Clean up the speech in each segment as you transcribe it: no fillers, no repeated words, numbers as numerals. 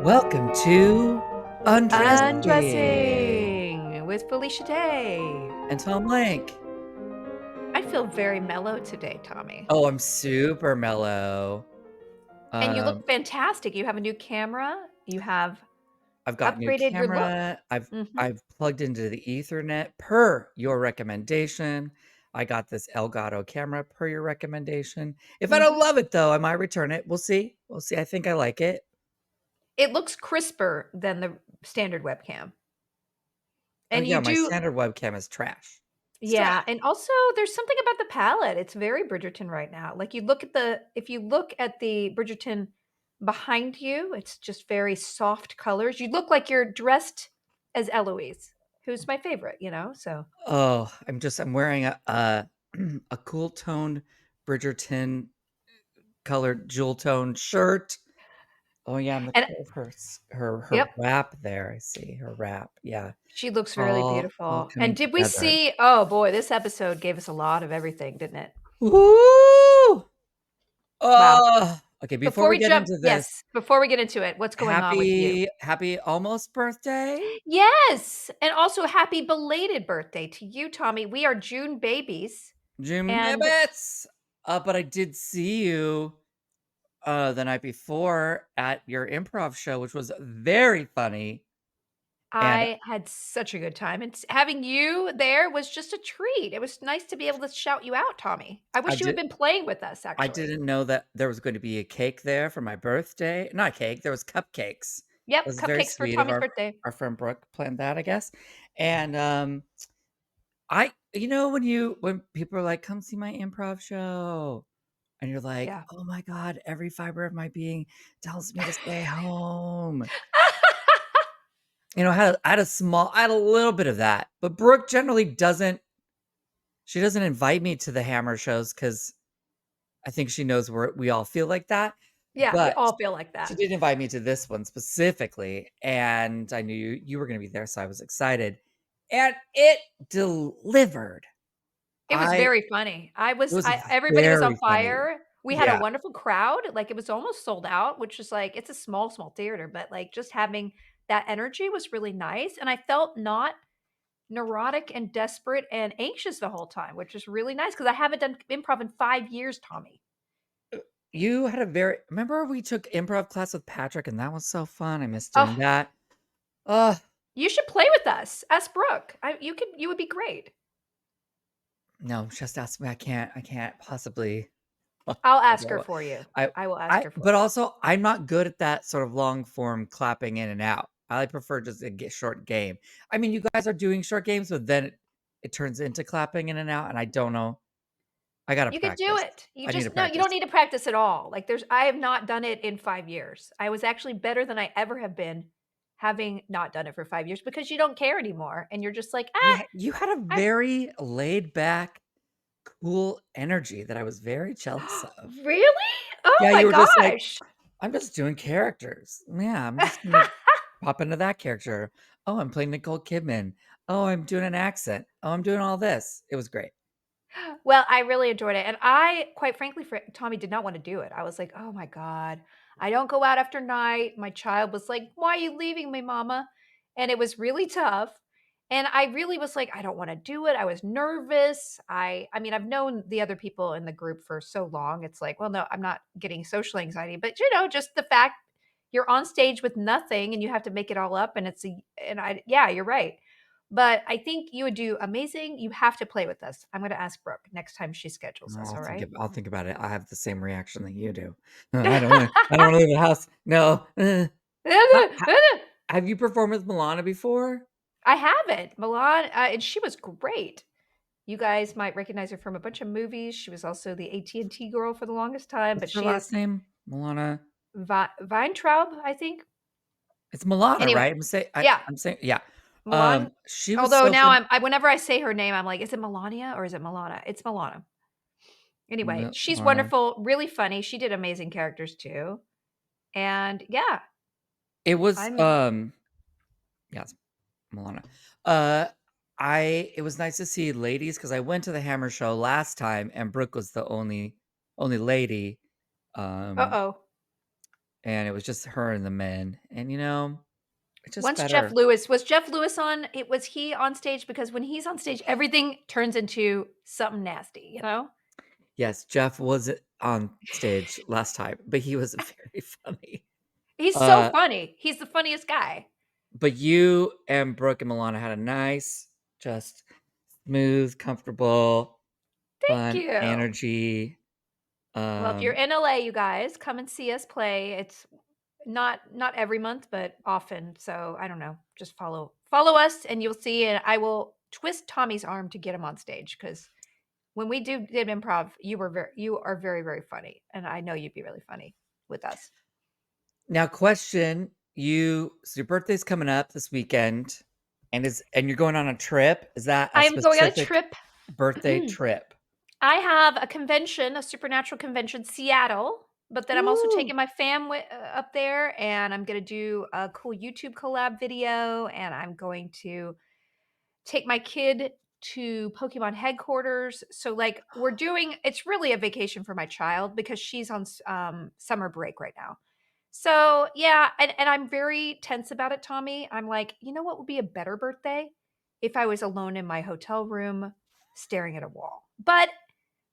Welcome to Undressing Undressing with Felicia Day. and Tom Link. I feel very mellow today, Tommy. Oh, I'm super mellow. And you look Um, fantastic. You have a new camera. You have I've got new upgraded your look. camera. I've Mhm, I've plugged into the Ethernet per your recommendation. I got this Elgato camera per your recommendation. If I don't mhm. love it though, I might return it. We'll see. We'll see. I think I like it. It looks crisper than the standard webcam. Oh And you yeah, my do standard webcam is trash. It's trash. yeah, and also there's something about the palette. It's very Bridgerton right now. Like you look at the if you look at the Bridgerton behind you, it's just very soft colors. You look like you're dressed as Eloise, who's my favorite, so Oh, I'm wearing a a cool toned Bridgerton colored jewel tone shirt. Oh, yeah, and the and curve of her yep, wrap there, I see her wrap, yeah, she looks really all beautiful. And coming did we together. see oh boy, this episode gave us a lot of everything, didn't it? Woo! Wow. Oh, okay, before we get into this, Before we get into it, what's going on with you? happy almost birthday, Yes, and also happy belated birthday to you, Tommy. We are June babies, Jim and Bibbets! But I did see you, the night before at your improv show, which was very funny, and I had such a good time, and s having you there was just a treat. It was nice to be able to shout you out, Tommy. I I wish you had did been playing with us, I actually. didn't know that there was going to be a cake there for my birthday. Not cake, there was cupcakes. It Yep, was very cupcakes for sweet of Tommy's birthday. our friend Brooke planned that, I guess. And when people are like, "Come see my improv show," and you're like, Yeah. "Oh my god, every fiber of my being tells me to stay home." I had a little bit of that, but Brooke generally doesn't. She doesn't invite me to the Hammer shows because I think she knows we all feel like that, Yeah, we but all feel like she that. did invite me to this one specifically, and I knew you were gonna be there, so I was excited, and it delivered. It was I very funny. It was I everybody was on very funny. fire. We had a Yeah, wonderful crowd, like, it was almost sold out, which is like it's a small, small theater, but, like, just having that energy was really nice, and I felt not neurotic and desperate and anxious the whole time, which is really nice because I haven't done improv in 5 years, Tommy. you had a very remember we took improv class with Patrick, and that was so fun, I miss doing Oh, that. Ugh, you should play with us. Ask Brooke. You would be great. no, just ask me, I can't possibly. I'll ask her for you. I I will ask her for but you. also, I'm not good at that sort of long form clapping in and out. I prefer just a short game. I mean, you guys are doing short games, but then it turns into clapping in and out, and I don't know. I gotta You could do practice. it. You I need to just no, you don't practice. need to practice at all. Like, I have not done it in 5 years. I was actually better than I ever have been having not done it for 5 years because you don't care anymore, and you're just like, Yeah, you had a I'm" very laid back, cool energy that I was very jealous of. Really? Oh Yeah, my you were just like, gosh. "I'm just doing characters. Yeah, I'm just gonna pop into that character. Oh, I'm playing Nicole Kidman. Oh, I'm doing an accent. Oh, I'm doing all this." It was great. Well, I really enjoyed it, and I, quite frankly, for Tommy did not wanna do it. I was like, "Oh my god, I don't go out after night." My child was like, "Why are you leaving me, mama?" And it was really tough, and I really was like, "I don't wanna do it." I was nervous. I mean, I've known the other people in the group for so long, it's like, well, no, I'm not getting social anxiety, but, just the fact you're on stage with nothing and you have to make it all up, and it's a and I yeah, you're right. But I think you would do amazing. You have to play with us. I'm gonna ask Brooke next time she schedules us, all right? I'll think about it. I have the same reaction that you do. I don't wanna leave the house. No. Ha have you performed with Milana before? I haven't. Milan, and she was great. You guys might recognize her from a bunch of movies. She was also the AT&T girl for the longest time, but What's her she is last name? Milana. Weintraub, I think. It's Milana, Anyway, right? yeah, I'm saying yeah. Milan. She was Although so now fun. I whenever I say her name, I'm like, is it Melania or is it Milana? It's Milana. Anyway, she's Milana. wonderful, really funny. She did amazing characters too. And yeah, It was, I'm yes, Milana. Uh, it was nice to see ladies because I went to the Hammer show last time, and Brooke was the only lady. Um, uh-oh. and it was just her and the men, and, it's just Once Jeff better. Lewis was Jeff Lewis on it was he on stage? Because when he's on stage, everything turns into something nasty, you know? Yes, Jeff was on stage last time, but he was very funny. He's so Uh, funny. He's the funniest guy. but you and Brooke and Milana had a nice, just smooth, comfortable, Thank fun you. energy. Well, if you're Um, in LA, you guys, come and see us play. It's not every month, but often. So I don't know. Just follow us and you'll see. And I will twist Tommy's arm to get him on stage because when we did improv, you are very, very funny. And I know you'd be really funny with us. Now question, so your birthday's coming up this weekend, and you're going on a trip. Is that a I am going on a specific trip. birthday trip? I have a convention, a supernatural convention, Seattle, but then I'm also Ooh. taking my up there, and I'm gonna do a cool YouTube collab video, and I'm going to take my kid to Pokemon headquarters. So, like, it's really a vacation for my child because she's on summer break right now. So, yeah, and I'm very tense about it, Tommy. I'm like, you know what would be a better birthday? If I was alone in my hotel room staring at a wall. But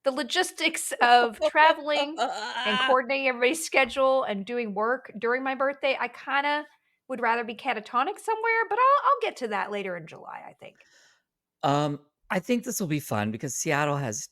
the logistics of traveling and coordinating everybody's schedule and doing work during my birthday, I kinda would rather be catatonic somewhere, but I'll get to that later in July, I think. Um, I think this will be fun because Seattle has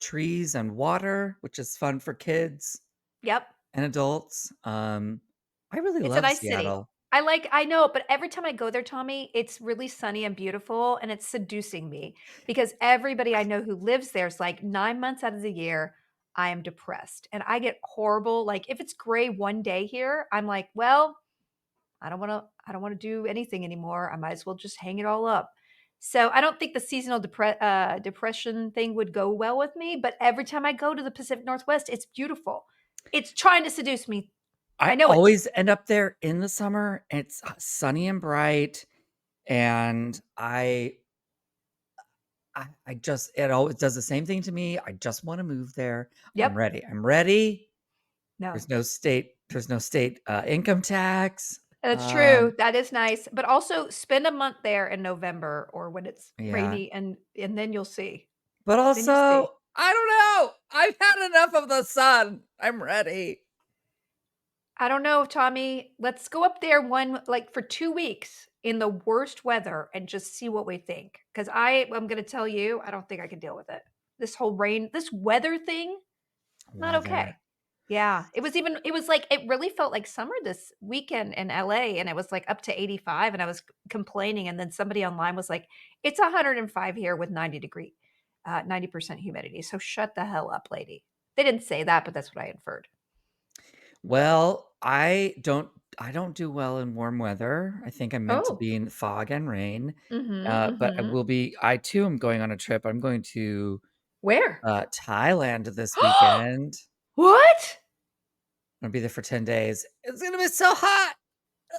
trees and water, which is fun for kids Yep. and adults. I really It's a love nice city. Seattle. I know, but every time I go there, Tommy, it's really sunny and beautiful, and it's seducing me because everybody I know who lives there is like 9 months out of the year, I am depressed, and I get horrible like, if it's gray one day here, I'm like, "Well, I don't wanna do anything anymore. I might as well just hang it all up." So, I don't think the seasonal depression thing would go well with me, but every time I go to the Pacific Northwest, it's beautiful. It's trying to seduce me. I I know it. always end up there in the summer, and it's sunny and bright, and I just it always does the same thing to me. I just wanna move there. I'm Yep. ready. I'm ready. No. There's no state, income tax. That's true. Um, That is nice, but also spend a month there in November or when it's yeah. rainy and then you'll see. But Then you'll see. also, I don't know. I've had enough of the sun. I'm ready. I don't know, Tommy. Let's go up there for 2 weeks in the worst weather and just see what we think. Because I'm gonna tell you, I don't think I can deal with it. This weather thing, not okay. Weather. Yeah, it really felt like summer this weekend in LA, and it was, like, up to 85, and I was complaining, and then somebody online was like, "It's 105 here with 90% humidity, so shut the hell up, lady." They didn't say that, but that's what I inferred. Well, I don't do well in warm weather. I think I'm meant to Oh. be in fog and rain. Mhm, But mhm. I too am going on a trip. I'm going to Where? Thailand this weekend. What? I'm gonna be there for 10 days. It's gonna be so hot.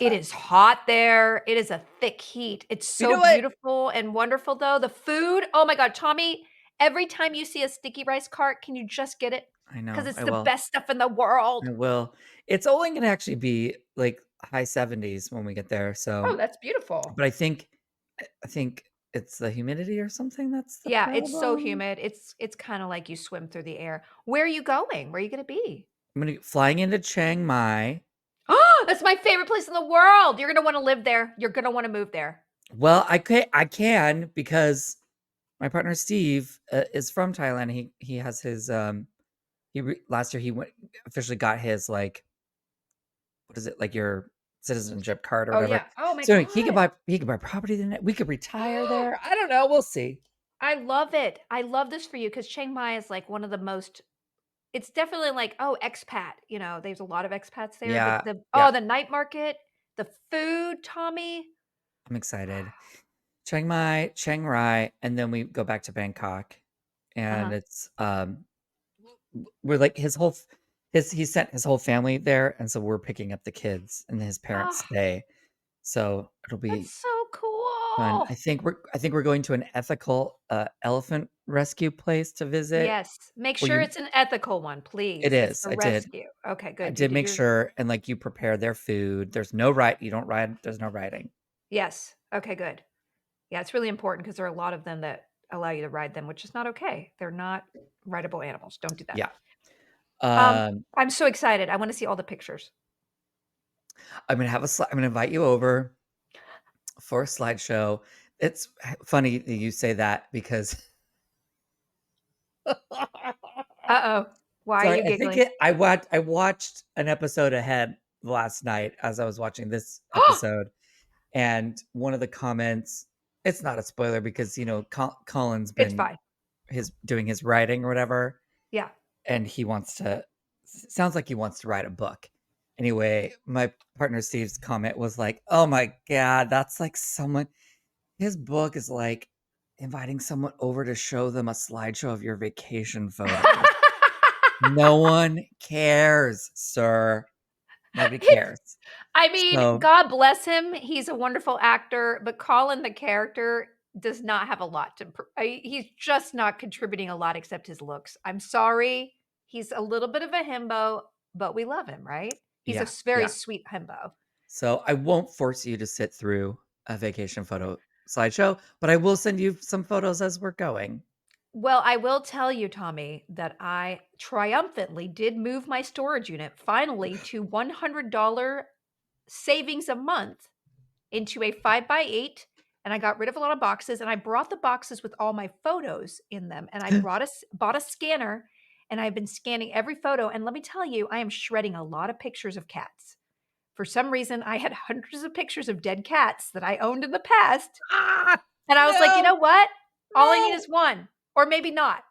It is hot there. It is a thick heat. It's You so know what? beautiful and wonderful, though. The food, oh my god, Tommy, every time you see a sticky rice cart, can you just get it? I Because know. it's I the will. best stuff in the world. I will. It's only gonna actually be like high 70s when we get there. Oh, So, that's beautiful. but I think it's the humidity or something that's the Yeah, it's so problem. humid. It's kinda like you swim through the air. Where are you going? Where are you gonna be? I'm gonna flying into Chiang Mai. Oh, that's my favorite place in the world. You're gonna wanna live there. You're gonna wanna move there. Well, I can because my partner Steve is from Thailand. He has his last year he went officially got his like what is it like your citizenship card or Oh, whatever. yeah. Oh my So anyway, god. he could buy property then we could retire there. I don't know. We'll see. I love it. I love this for you because Chiang Mai is like one of the most it's definitely like, oh, expat, there's a lot of expats there. Yeah, yeah. The night market, the food, Tommy. I'm excited. Chiang Mai, Chiang Rai, and then we go back to Bangkok. And Uh-huh, it's we're like his whole he sent his whole family there, and so we're picking up the kids and his parents oh, stay. So it'll that's be so cool. fun. Oh, I think we're going to an ethical, elephant rescue place to visit yes. Make where sure you it's an ethical one, it please. It's is, the I did. rescue. Okay, I good. You did did make your sure and, like, you prepare their food. There's no ride you don't ride there's no riding. yes. Okay, good. Yeah, it's really important because there are a lot of them that allow you to ride them, which is not okay. They're not rideable animals. Don't do that. Yeah. Um, Um, I'm so excited. I wanna see all the pictures. I'm gonna invite you over for a slideshow. It's funny that you say that because Uh-oh. Why are sorry, you giggling? I watched an episode ahead last night as I was watching this episode, and one of the comments it's not a spoiler because, Colin's It's been fine. his doing his writing or whatever, Yeah. and he wants to sounds like he wants to write a book. Anyway, my partner Steve's comment was like, "Oh my god, that's like someone his book is like inviting someone over to show them a slideshow of your vacation photos. No one cares, sir. Nobody It's cares." I mean, So, God bless him. He's a wonderful actor, but Colin, the character, does not have a lot to he's just not contributing a lot except his looks. I'm sorry. He's a little bit of a himbo, but we love him, right? He's a yeah, very yeah. sweet himbo. So, I won't force you to sit through a vacation photo slideshow, but I will send you some photos as we're going. Well, I will tell you, Tommy, that I triumphantly did move my storage unit finally to $100 savings a month into a 5 by 8, and I got rid of a lot of boxes, and I brought the boxes with all my photos in them, and I bought a scanner, and I've been scanning every photo, and let me tell you, I am shredding a lot of pictures of cats. For some reason, I had hundreds of pictures of dead cats that I owned in the past, Ah! and I was like, "You No! know what? All I need No! is 1, or maybe not."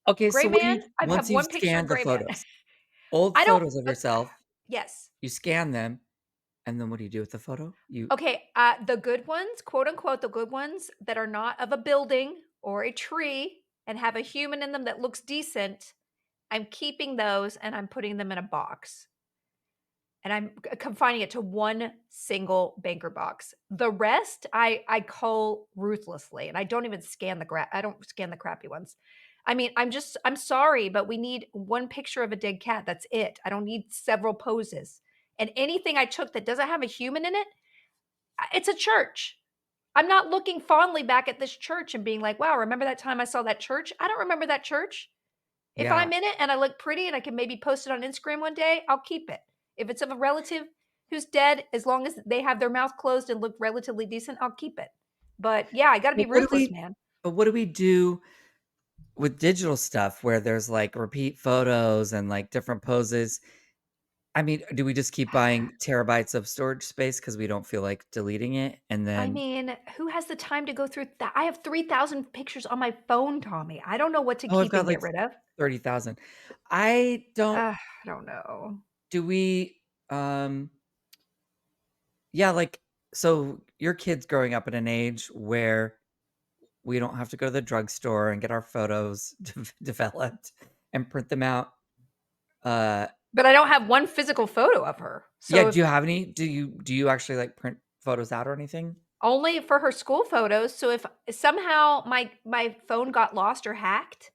Okay, Gray so what do Man, you I have once you've 1 picture of scanned the Gray Man. photos, old I don't photos of yourself, yes. you scan them, and then what do you do with the photo? You Okay, the good ones, quote unquote, the good ones that are not of a building or a tree and have a human in them that looks decent, I'm keeping those and I'm putting them in a box. And I'm confining it to one single banker box. The rest I cull ruthlessly, and I don't even scan I don't scan the crappy ones. I mean, I'm sorry, but we need one picture of a dead cat. That's it. I don't need several poses. And anything I took that doesn't have a human in it, it's a church. I'm not looking fondly back at this church and being like, "Wow, remember that time I saw that church?" I don't remember that church. If yeah. I'm in it and I look pretty and I can maybe post it on Instagram one day, I'll keep it. If it's of a relative who's dead, as long as they have their mouth closed and look relatively decent, I'll keep it. But yeah, I gotta be But what do ruthless, we man. but what do we do with digital stuff where there's, like, repeat photos and, like, different poses? I mean, do we just keep buying terabytes of storage space because we don't feel like deleting it? And I then mean, who has the time to go through that? I have 3,000 pictures on my phone, Tommy. I don't know what to oh, I've keep got, and like, get rid of. 30,000. I don't I don't know. do we, yeah, like so your kid's growing up at an age where we don't have to go to the drugstore and get our photos developed and print them out. Uh, But I don't have one physical photo of her. yeah, So do if you have any? Do you actually, like, print photos out or anything? only for her school photos, so if somehow my phone got lost or hacked,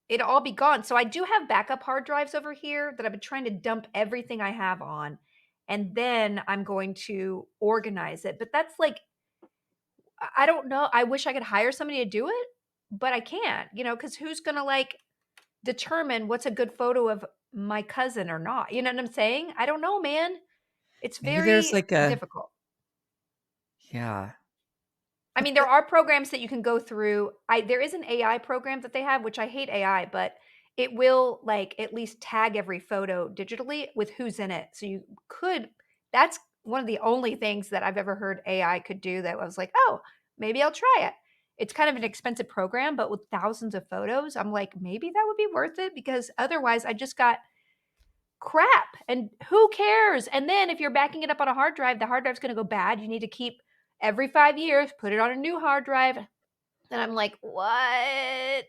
it'd all be gone. So I do have backup hard drives over here that I've been trying to dump everything I have on, and then I'm going to organize it. But that's like I don't know. I wish I could hire somebody to do it, but I can't, because who's gonna like determine what's a good photo of my cousin or not? You know what I'm saying? I don't know, man. It's Maybe there's, very like, a difficult. yeah. I mean, there are programs that you can go through. There is an AI program that they have, which I hate AI, but it will like at least tag every photo digitally with who's in it. So you could that's one of the only things that I've ever heard AI could do that I was like, "Oh, maybe I'll try it." It's kind of an expensive program, but with thousands of photos, I'm like, maybe that would be worth it because otherwise I just got crap and who cares? And then if you're backing it up on a hard drive, the hard drive's going to go bad. You need to keep every 5 years, put it on a new hard drive. And I'm like, "What?"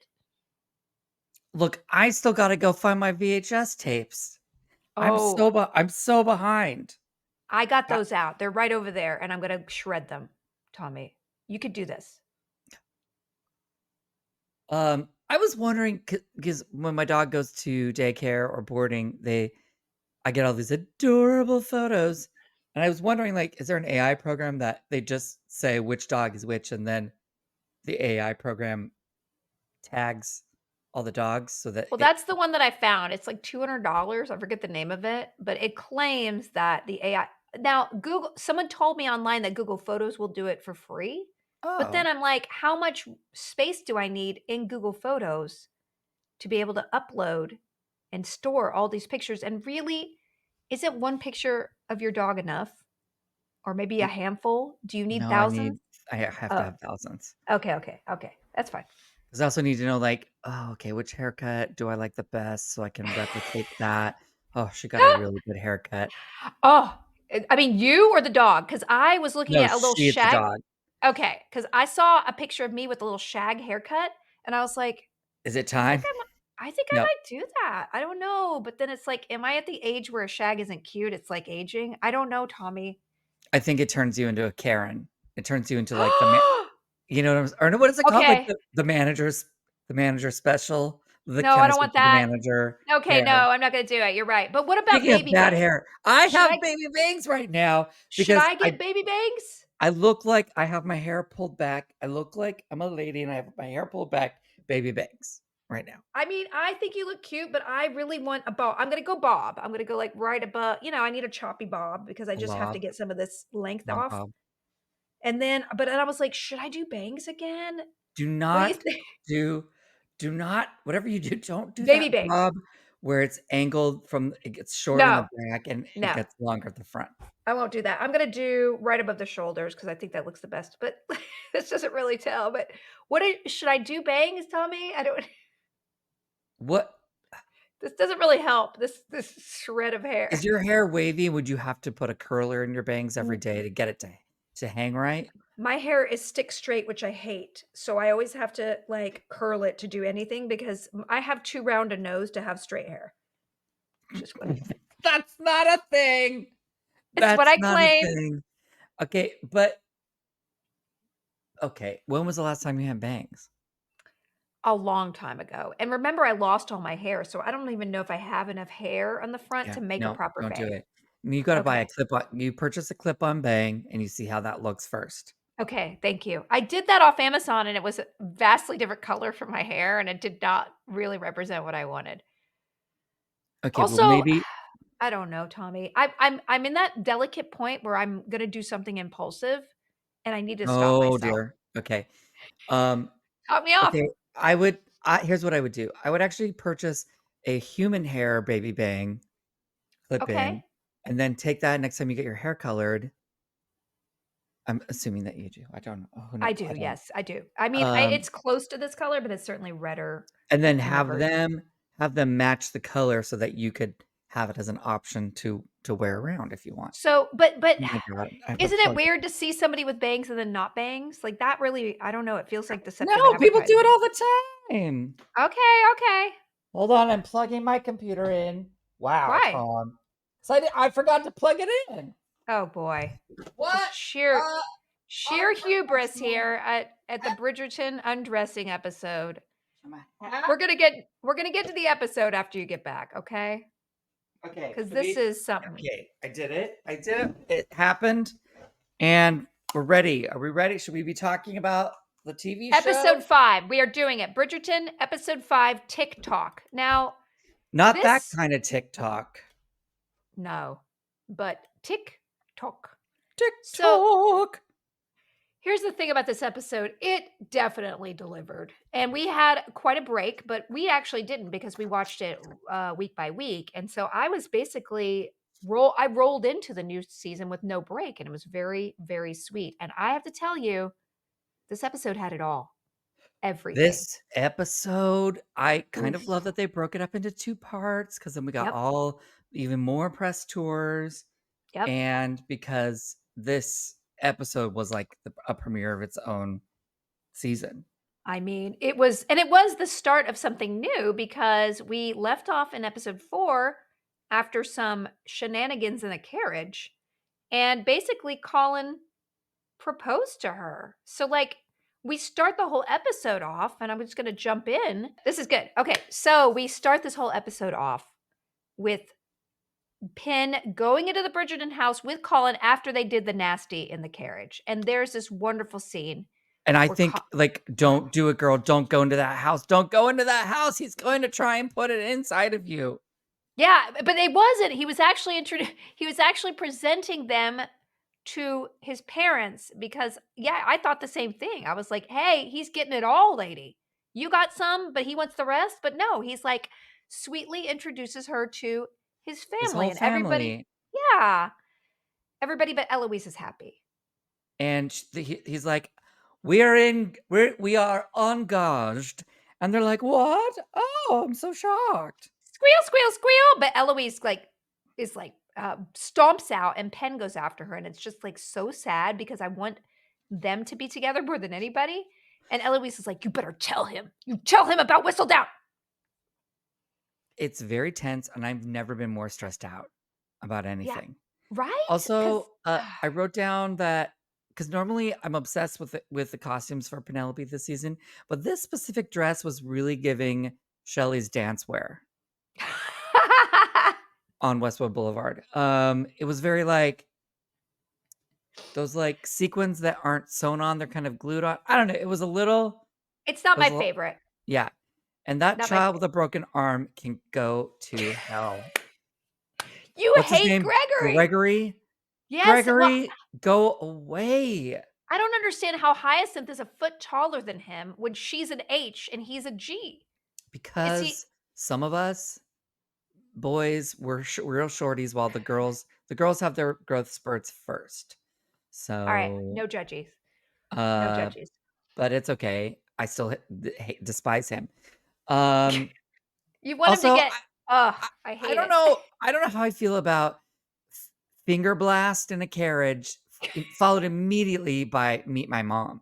Look, I still gotta go find my VHS tapes. Oh, I'm so behind. I got I those out. They're right over there, and I'm gonna shred them, Tommy. You could do this. I was wondering because when my dog goes to daycare or boarding, I get all these adorable photos, and I was wondering, like, is there an AI program that they just say which dog is which, and then the AI program tags all the dogs so that Well, it that's the one that I found. It's like $200. I forget the name of it, but it claims that the AI now Google someone told me online that Google Photos will do it for free, but then Oh, I'm like, how much space do I need in Google Photos to be able to upload and store all these pictures? And really, isn't one picture of your dog enough? Or maybe a n handful? Do you need no, thousands? I have to Oh, have thousands. okay, okay, okay. That's fine. 'Cause I also need to know, like, "Oh, okay, which haircut do I like the best so I can replicate that?" Oh, she got a really good haircut. Oh, I mean, you or the dog? Because I was looking No, at a little she is the shag. dog. Okay, because I saw a picture of me with a little shag haircut, and I was like, Is it "I think time? I No. might do that." I don't know, but then it's like, am I at the age where a shag isn't cute? It's like aging? I don't know, Tommy. I think it turns you into a Karen. It turns you into, like, the man you know what I'm s or no, what is it called? Like, Okay. the manager special? The No, I Ken is don't want with the that. manager Okay, no, hair. I'm not gonna do it, you're right. But what about Speaking of baby bad bangs? hair, I Should have I baby bangs right now should because I get baby bangs? I look like I have my hair pulled back. I look like I'm a lady and I have my hair pulled back, baby bangs right now. I mean, I think you look cute, but I really want a bob. I'm gonna go bob. I'm gonna go, like, right above I need a choppy bob because I A just have to lob, get some of this length lob off. bob. And then but then I was like, "Should I do bangs again?" Do What do you not think? do do not whatever you do, don't do Baby that bangs. bob where it's angled from it gets short in the No, back and it no, gets longer at the front. I won't do that. I'm gonna do right above the shoulders because I think that looks the best, but this doesn't really tell, but should I do bangs, Tommy? I don't What this doesn't really help, this shred of hair. is your hair wavy? Would you have to put a curler in your bangs every N day to get it to hang right? My hair is stick straight, which I hate, so I always have to, like, curl it to do anything because I have too round a nose to have straight hair. Just what That's not a thing. it's what That's I not a claim thing. Okay, but okay, when was the last time you had bangs? a long time ago, and remember I lost all my hair, so I don't even know if I have enough hair on the front Yeah, to make a no, proper don't do bang. it. You gotta buy a Okay. clip-on you purchase a clip-on bang and you see how that looks first. Okay, thank you. I did that off Amazon, and it was a vastly different color for my hair, and it did not really represent what I wanted. Okay, well, Also, maybe I don't know, Tommy. I'm in that delicate point where I'm gonna do something impulsive, and I need to stop oh, myself. dear. Okay. Um, Cut me off. okay, here's what I would do. I would actually purchase a human hair baby bang clip-in, Okay. and then take that next time you get your hair colored. I'm assuming that you do. I don't know. Oh, no, I I do, don't. yes, I do. I mean, Um, it's close to this color, but it's certainly redder and then in the version. have them match the color so that you could have it as an option to wear around if you want. So, but Oh my god, I have to isn't it plug it. weird to see somebody with bangs and then not bangs? Like, that really I don't know, it feels like deceptive No, people do it advertising. all the time. Okay, okay. Hold on, I'm plugging my computer in. Wow, Why? Tom. 'Cause I forgot to plug it in. Oh, boy. What? Just sheer hubris Unprofessional. here at the Bridgerton undressing episode. Am I hat? We're gonna get to the episode after you get back, okay? Okay, Because should this we is something. okay, I did it. I did it. It happened, and we're ready. Are we ready? Should we be talking about the TV Episode show? 5, we are doing it. Bridgerton, episode 5, Tik Tok. Now, Not that this kind of TikTok. no, but Tik Tok. So, TikTok. here's the thing about this episode, it definitely delivered, and we had quite a break, but we actually didn't because we watched it, week by week, and so I was basically I rolled into the new season with no break, and it was very, very sweet, and I have to tell you, this episode had it all. Everything. This episode, I kind of Oof. love that they broke it up into 2 parts because then we got Yep, all even more press tours, yep. and because this episode was like a premiere of its own season. I mean, it was the start of something new because we left off in episode 4 after some shenanigans in a carriage, and basically Colin proposed to her. So, like, we start the whole episode off, and I'm just gonna jump in. This is good. Okay, so we start this whole episode off with Penn going into the Bridgerton house with Colin after they did the nasty in the carriage, and there's this wonderful scene And I where Co think, like, "Don't do it, girl. Don't go into that house. Don't go into that house. He's going to try and put it inside of you." Yeah, but it wasn't. He was actually presenting them to his parents because yeah, I thought the same thing. I was like, "Hey, he's getting it all, lady. You got some, but he wants the rest." But no, he's like sweetly introduces her to his His family whole and everybody. family. Yeah, everybody but Eloise is happy. And he's like, we are engaged." And they're like, "What? Oh, I'm so shocked." Squeal, squeal, squeal. But Eloise is like stomps out, and Penn goes after her, and it's just like so sad because I want them to be together more than anybody. And Eloise is like, "You better tell him. You tell him about Whistledown." It's very tense, and I've never been more stressed out about Yeah, anything. right? Because Also, I wrote down that because normally I'm obsessed with the costumes for Penelope this season, but this specific dress was really giving Shelley's dance wear on Westwood Boulevard. It was very like those like sequins that aren't sewn on, they're kind of glued on. I don't know. it's not It was my a little, favorite. yeah. And that Not my child with favorite. a broken arm can go to hell. You What's his hate name? Gregory. Gregory? Yes. Well, Gregory, go away. I don't understand how Hyacinth is a foot taller than him when she's an H and he's a G. Is he Because some of us boys were real shorties while the girls have their growth spurts first. all right? So, No judges. No uh, judges. but it's okay. I still despise him. Um, You want him to also, get ugh, I, I I hate don't it. know. I don't know how I feel about finger blast in a carriage, followed immediately by meet my mom.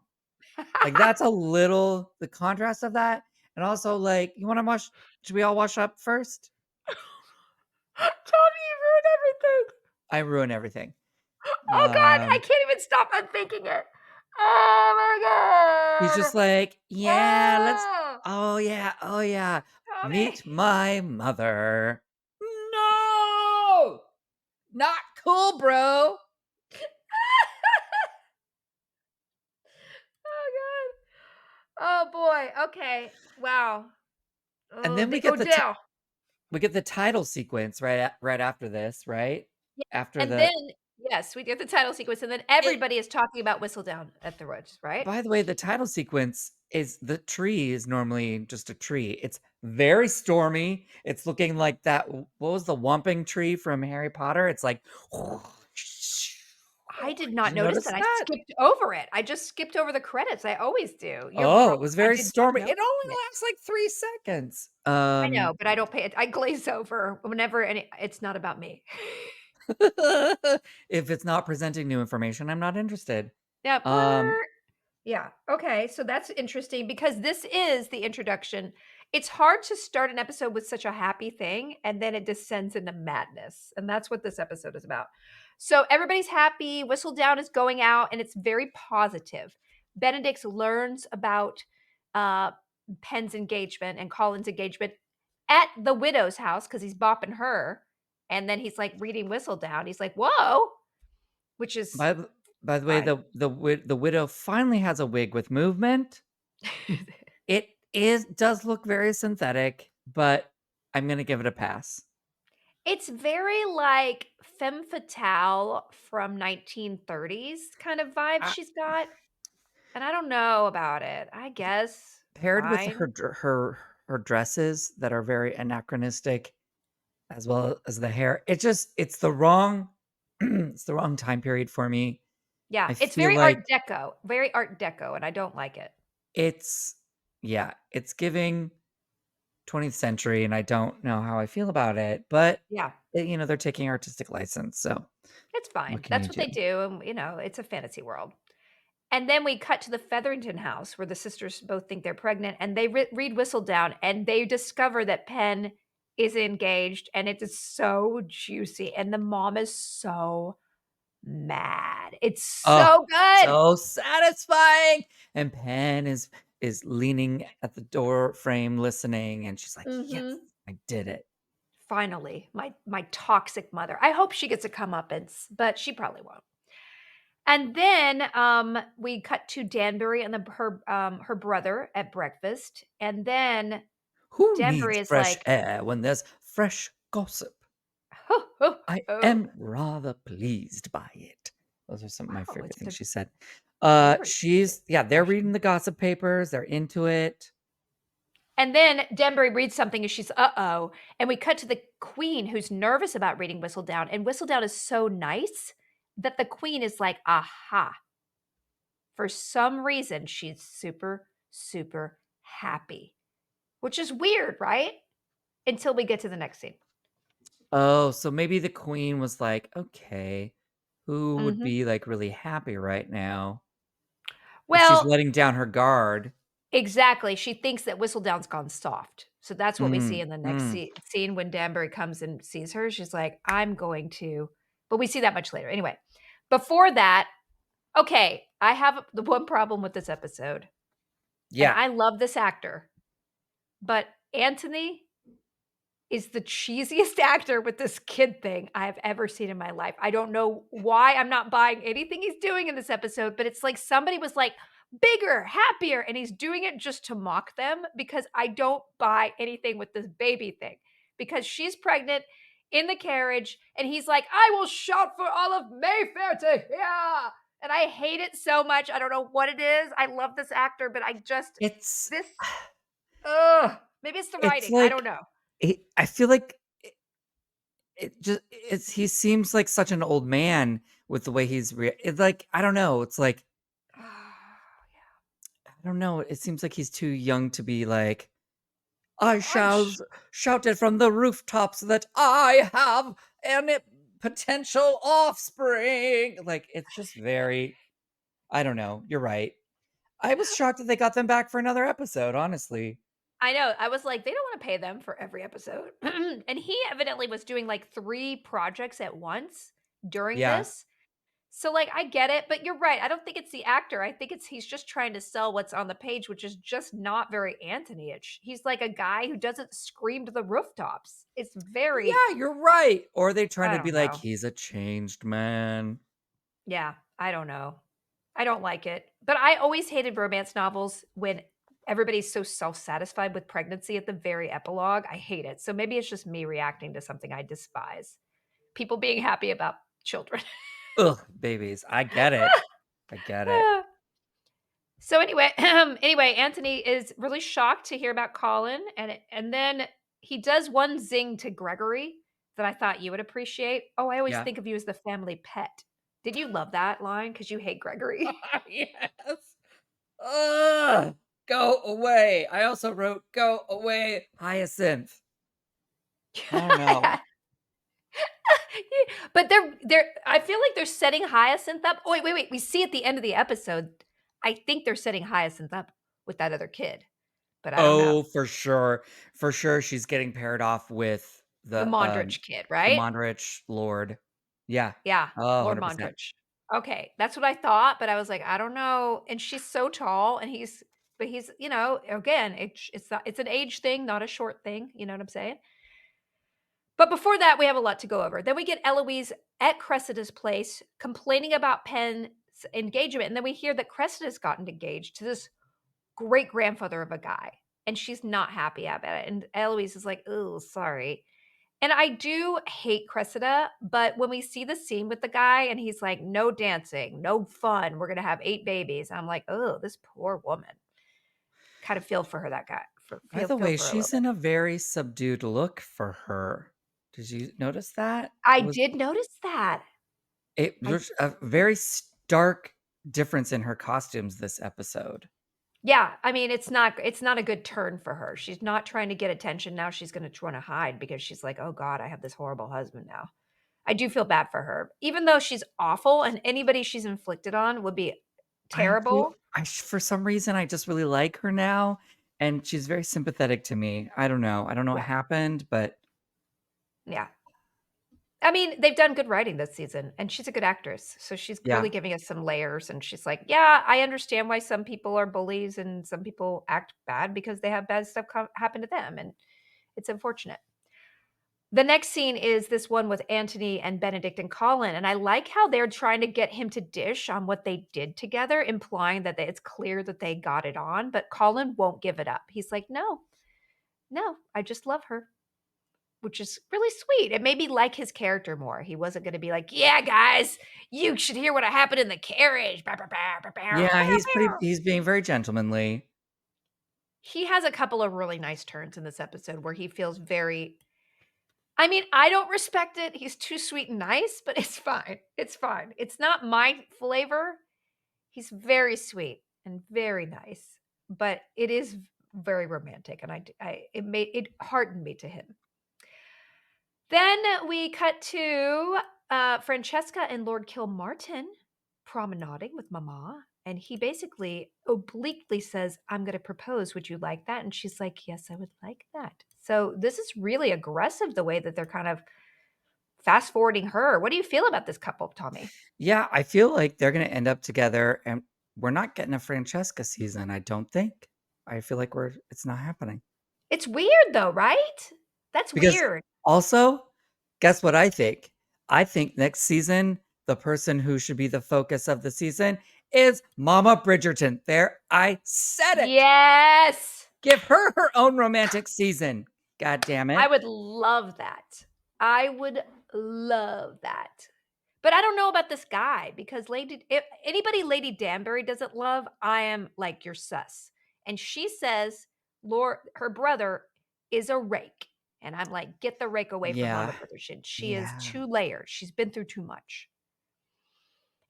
Like that's a little the contrast of that, and also like you want to wash. Should we all wash up first? Tommy, you ruined everything. I ruin everything. Oh god, I Um, can't even stop unthinking it. Oh he's my god. just like, yeah, let's. Oh, Oh yeah, Tommy. meet my mother. No, not cool, bro. Oh god. Oh boy. Okay. Wow. And Oh, then the Odell. we get the title sequence right after this, right? Yeah, After and the then yes, we get the title sequence, and then it. everybody is talking about Whistledown at the woods, right? By the way, the title sequence is the tree is normally just a tree. It's very stormy. It's looking like that. What was the Whomping tree from Harry Potter? It's like, I did did not you notice notice that. I that? skipped over it. I just skipped over the credits. I always do. You're Oh, it wrong. was I very did not stormy. It notice only it. lasts like 3 seconds. I know, but I don't pay it. I glaze over whenever it's not about me. If it's not presenting new information, I'm not interested. Yeah, Um, yeah. Okay, so that's interesting because this is the introduction. It's hard to start an episode with such a happy thing and then it descends into madness. And that's what this episode is about. So everybody's happy. Whistledown is going out and it's very positive. Benedict learns about uh, Penn's engagement and Colin's engagement at the widow's house because he's bopping her. And then he's like reading Whistledown. He's like, whoa, which is by the by the way, fine. the widow finally has a wig with movement. It does look very synthetic, but I'm gonna give it a pass. It's very like femme fatale from 1930s kind of vibe Uh, she's got, and I don't know about it. I guess Paired with fine. her dresses that are very anachronistic, as well as the hair, it's the wrong it's the wrong time period for me. Yeah, I it's feel like Very Art Deco, and I don't like it. it's yeah, it's giving 20th century, and I don't know how I feel about it, but, Yeah, they're taking artistic license, so it's what fine. can That's you what do? they do, and it's a fantasy world. And then we cut to the Featherington house where the sisters both think they're pregnant, and they read Whistledown, and they discover that Penn is engaged, and it is so juicy, and the mom is so mad. It's Oh, so good. so satisfying. And Pen is leaning at the door frame listening, and she's like, "Yes, Mhm. I did it." Finally, my toxic mother. I hope she gets a comeuppance, but she probably won't. And then, we cut to Danbury and her brother at breakfast, and then Who Danbury needs is fresh like, air when there's fresh gossip? "Oh, oh, I oh, am rather pleased by it. Those are some of my wow, favorite it's things a she said. very good She's yeah, they're reading impression." the gossip papers, they're into it. And then Danbury reads something and she's, "Uh-oh," and we cut to the queen who's nervous about reading Whistledown, and Whistledown is so nice that the queen is like, "Aha." For some reason, she's super, super happy, which is weird, right? Until we get to the next scene. Oh, so maybe the queen was like, "Okay, who would Mhm. be, like, really happy right now?" But she's Well, letting down her guard. exactly, she thinks that Whistledown's gone soft. So that's what we see Mm, in the next mm. scene when Danbury comes and sees her, she's like, "I'm going to," but we see that much later. Anyway, before that, okay, I have the one problem with this episode, and Yeah. I love this actor, but Anthony is the cheesiest actor with this kid thing I've ever seen in my life. I don't know why I'm not buying anything he's doing in this episode, but it's like somebody was like, "Bigger, happier," and he's doing it just to mock them because I don't buy anything with this baby thing. Because she's pregnant in the carriage, and he's like, "I will shout for all of Mayfair to hear." And I hate it so much. I don't know what it is. I love this actor, but I just It's this ugh, maybe it's the it's writing. I don't like know. I feel like it's he seems like such an old man with the way it's like, I don't know, it's like, I don't know, it seems like he's too young to be like, "I I'm shall shout it from the rooftops that I have an potential offspring." Like, it's just very I don't know, you're right. I was shocked that they got them back for another episode, honestly. I know. I was like, they don't wanna pay them for every episode. And he evidently was doing, like, 3 projects at once during Yeah. this. So, like, I get it, but you're right. I don't think it's the actor. I think it's he's just trying to sell what's on the page, which is just not very Anthony-ish. He's like a guy who doesn't scream to the rooftops. It's very Yeah, you're right. Or they trying I to be don't like, know. "He's a changed man." Yeah, I don't know. I don't like it. But I always hated romance novels when everybody's so self-satisfied with pregnancy at the very epilogue. I hate it. So maybe it's just me reacting to something I despise. People being happy about children. Ugh, babies. I get it. I get it. So anyway, anyway, Anthony is really shocked to hear about Colin, and then he does one zing to Gregory that I thought you would appreciate. "Oh, I always Yeah. think of you as the family pet." Did you love that line? Because you hate Gregory? Yes. Ugh, go away. I also wrote, "Go away, Hyacinth." I don't know. But they're I feel like they're setting Hyacinth up. Oh, wait. We see at the end of the episode, I think they're setting Hyacinth up with that other kid, but I don't know. Oh, for sure. For sure, she's getting paired off with The Mondrich kid, the right? Mondrich lord. Yeah. Yeah, Oh, Lord 100%. Mondrich. Okay, that's what I thought, but I was like, "I don't know," and she's so tall, and he's, again, it's an age thing, not a short thing, you know what I'm saying? But before that, we have a lot to go over. Then we get Eloise at Cressida's place complaining about Penn's engagement, and then we hear that Cressida's gotten engaged to this great-grandfather of a guy, and she's not happy about it, and Eloise is like, "Oh, sorry." And I do hate Cressida, but when we see the scene with the guy and he's like, "No dancing, no fun, we're gonna have 8 babies," I'm like, "Oh, this poor woman." Kind of feel for her, that guy for By feel the feel way, for her a little she's bit. in a very subdued look for her. Did you notice that? I It was did notice that. I there's a very stark difference in her costumes this episode. Yeah, I mean, it's not a good turn for her. She's not trying to get attention now, she's gonna wanna hide because she's like, "Oh god, I have this horrible husband now." I do feel bad for her. Even though she's awful and anybody she's inflicted on would be terrible. For some reason, I just really like her now, and she's very sympathetic to me. I don't know. I don't know what Yeah, happened, but yeah. I mean, they've done good writing this season, and she's a good actress, so she's really Yeah. giving us some layers, and she's like, "Yeah, I understand why some people are bullies and some people act bad because they have bad stuff happen to them, and it's unfortunate." The next scene is this one with Anthony and Benedict and Colin, and I like how they're trying to get him to dish on what they did together, implying that it's clear that they got it on, but Colin won't give it up. He's like, "No, no, I just love her." Which is really sweet. It made me like his character more. He wasn't gonna be like, "Yeah, guys, you should hear what happened in the carriage." Bah, bah, bah, bah, bah, Yeah, bah, bah. he's being very gentlemanly. He has a couple of really nice turns in this episode where he feels very I mean, I don't respect it. He's too sweet and nice, but it's fine. It's fine. It's not my flavor. He's very sweet and very nice, but it is very romantic, and I it heartened me to him. Then we cut to Francesca and Lord Kilmartin promenading with Mama. And he basically obliquely says, "I'm going to propose. Would you like that?" And she's like, "Yes, I would like that." So this is really aggressive the way that they're kind of fast forwarding her. What do you feel about this couple, Tommy? Yeah, I feel like they're gonna end up together, and we're not getting a Francesca season, I don't think. I feel like it's not happening. It's weird though, right? That's Because weird. also, guess what I think? I think next season, the person who should be the focus of the season is Mama Bridgerton. There, I said it. Yes. Give her her own romantic season. God damn I it. would love that. I would love that. But I don't know about this guy because Lady if anybody Lady Danbury doesn't love, I am like, "You're sus." And she says Lord her brother is a rake. And I'm like, "Get the rake away from Mama Yeah. Bridgerton. She is Yeah. too layered. She's been through too much."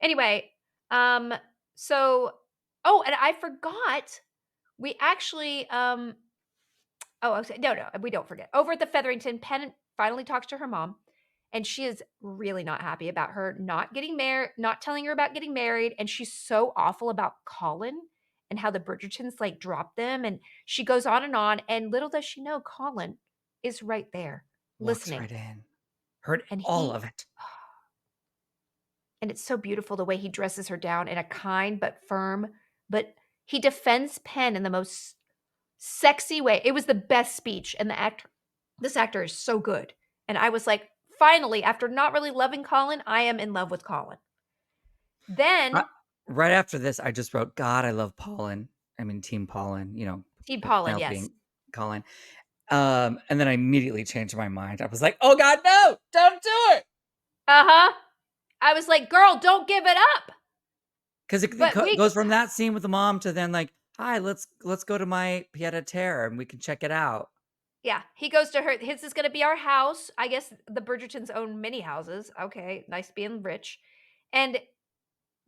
Anyway, um, so oh, and I forgot, we actually, oh, I was no, no, we don't forget. Over at the Featherington, Penn finally talks to her mom, and she is really not happy about her not getting married, not telling her about getting married, and she's so awful about Colin and how the Bridgertons, like, dropped them, and she goes on, and little does she know Colin is right there Walks listening, right in. Heard and all he of it. and it's so beautiful the way he dresses her down in a kind but firm, but he defends Penn in the most sexy way. It was the best speech, and this actor is so good. And I was like, finally, after not really loving Colin, I am in love with Colin. Uh, Then right after this, I just wrote, God, I love Pollen. I mean, Team Pollen, Team Colin, yes. Penelope Colin. And then I immediately changed my mind. I was like, oh God, no, don't do it. Uh-huh. I was like, girl, don't give it up. Because But we goes from that scene with the mom to then like, hi, let's go to my pied a terre and we can check it out. yeah, he goes to her. His is gonna be our house. I guess the Bridgertons own many houses. Okay, nice being rich. And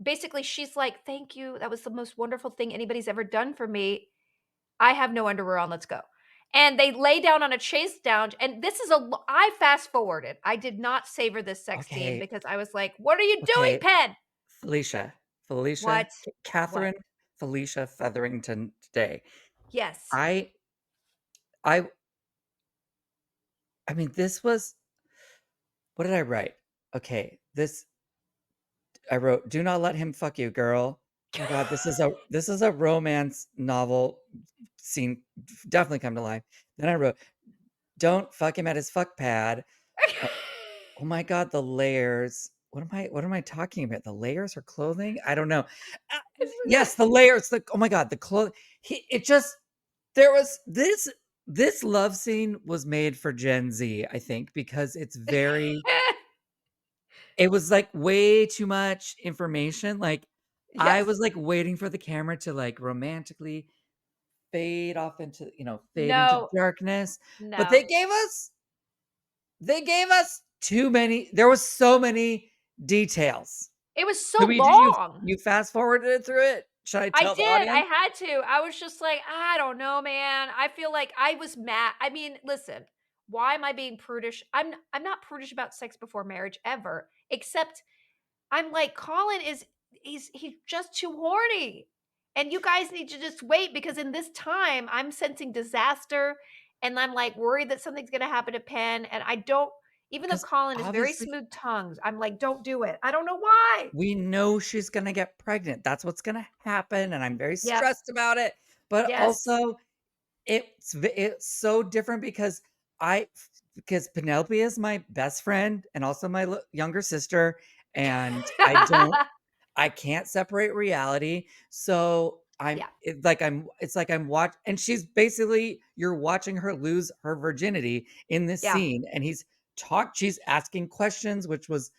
basically she's like, "Thank you. That was the most wonderful thing anybody's ever done for me. I have no underwear on. Let's go." And they lay down on a chase down, and this is I fast forwarded. I did not savor this sex scene Okay, because I was like, "What are you doing, okay, Penn?" Felicia, Felicia, What? What? Catherine, Felicia Featherington today. Yes. I, I, I mean, this was what did I write? Okay, this I wrote, "Do not let him fuck you, girl." Oh my god, this is a romance novel scene definitely come to life. Then I wrote, "Don't fuck him at his fuck pad." Uh, oh my god, the layers. What am I talking about? The layers or clothing? I don't know. Yes, the layers. The oh my god, the clothing. It just there was this love scene was made for Gen Z, I think, because it's very it was, like, way too much information, like, I Yes. was, like, waiting for the camera to, like, romantically fade into No. darkness, but No. they gave us too many there was so many details. It was Did so we did long. you fast forwarded it through it? Should I I tell the did. I audience? had to. I was just like, I don't know, man. I feel like I was mad. I mean, listen, why am I being prudish? I'm not prudish about sex before marriage ever, except I'm like, Colin is he's just too horny. And you guys need to just wait because in this time I'm sensing disaster and I'm like worried that something's gonna happen to Penn. And I don't Even though because Colin is very obviously smooth tongued, I'm like, "Don't do it." I don't know why. we know she's gonna get pregnant. That's what's gonna happen, and I'm very Yep. stressed about it. But Yes. also, it's so different I because Penelope is my best friend and also my younger sister, and I can't separate reality. So Yeah. it's like I'm watch and she's basically you're watching her lose her virginity in this Yeah. scene and she's asking questions which was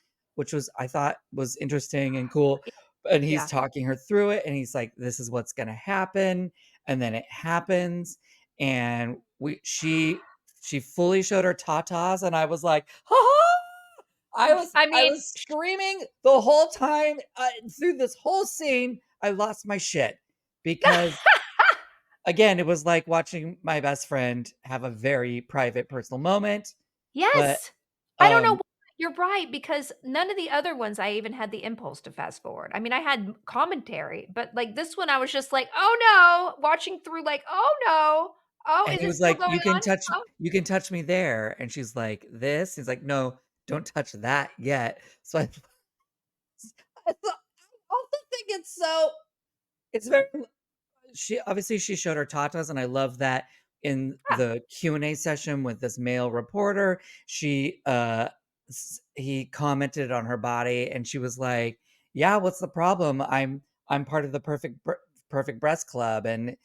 I thought was interesting and cool. And he's Yeah. talking her through it and he's like this is what's going to happen and then it happens and she fully showed her tatas and I was like, "Ha ha!" I I mean, was screaming the whole time, through this whole scene, I lost my shit because, again, it was like watching my best friend have a very private, personal moment, but, yes. I don't know um why. You're right, because none of the other ones I even had the impulse to fast forward. I mean, I had commentary, but, like, this one, I was just like, "Oh, no," watching through like, "Oh, no. Oh, and is he it was still like, going on? Oh." you can touch me there," and she's like, "This?" He's like, "No, don't touch that yet." So I also think it's very she showed her tatas, and I love that in Yeah. the Q&A session with this male reporter, he commented on her body, and she was like, "Yeah, what's the problem? I'm part of the perfect breast club, and,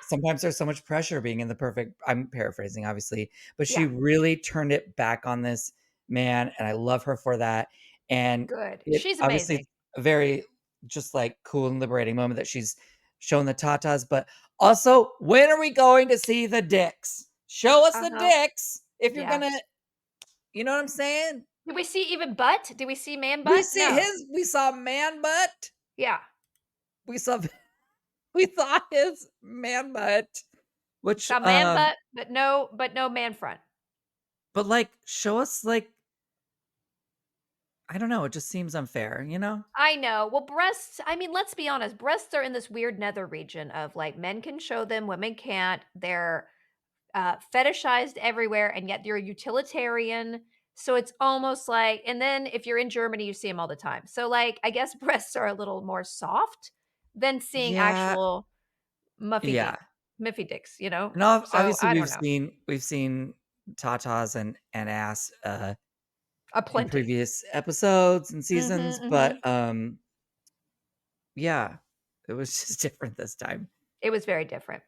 sometimes there's so much pressure being in the perfect" I'm paraphrasing, obviously, but she Yeah. really turned it back on this man, and I love her for that, and Good. it She's obviously amazing. it's a very just, like, cool and liberating moment that she's showing the tatas, but also, when are we going to see the dicks? Show us the Uh-huh. dicks if you're Yeah. gonna you know what I'm saying? Did we see even butt? Did we see man butt? No. We saw man butt. Yeah. We saw we saw his man butt, which, Saw man butt, but no man front. but, like, show us, like I don't know, it just seems unfair, you know? I know. Well, breasts, I mean, let's be honest, breasts are in this weird nether region of like men can show them, women can't. They're fetishized everywhere, and yet they're utilitarian. So it's almost like, and then if you're in Germany, you see them all the time. So, like, I guess breasts are a little more soft than seeing Yeah, actual muffy yeah. dick, miffy dicks, you know? And So obviously, I don't know. we've seen tatas and ass, in Aplenty. previous episodes and Mhm, seasons, but, mhm. yeah, it was just different this time. It was very different.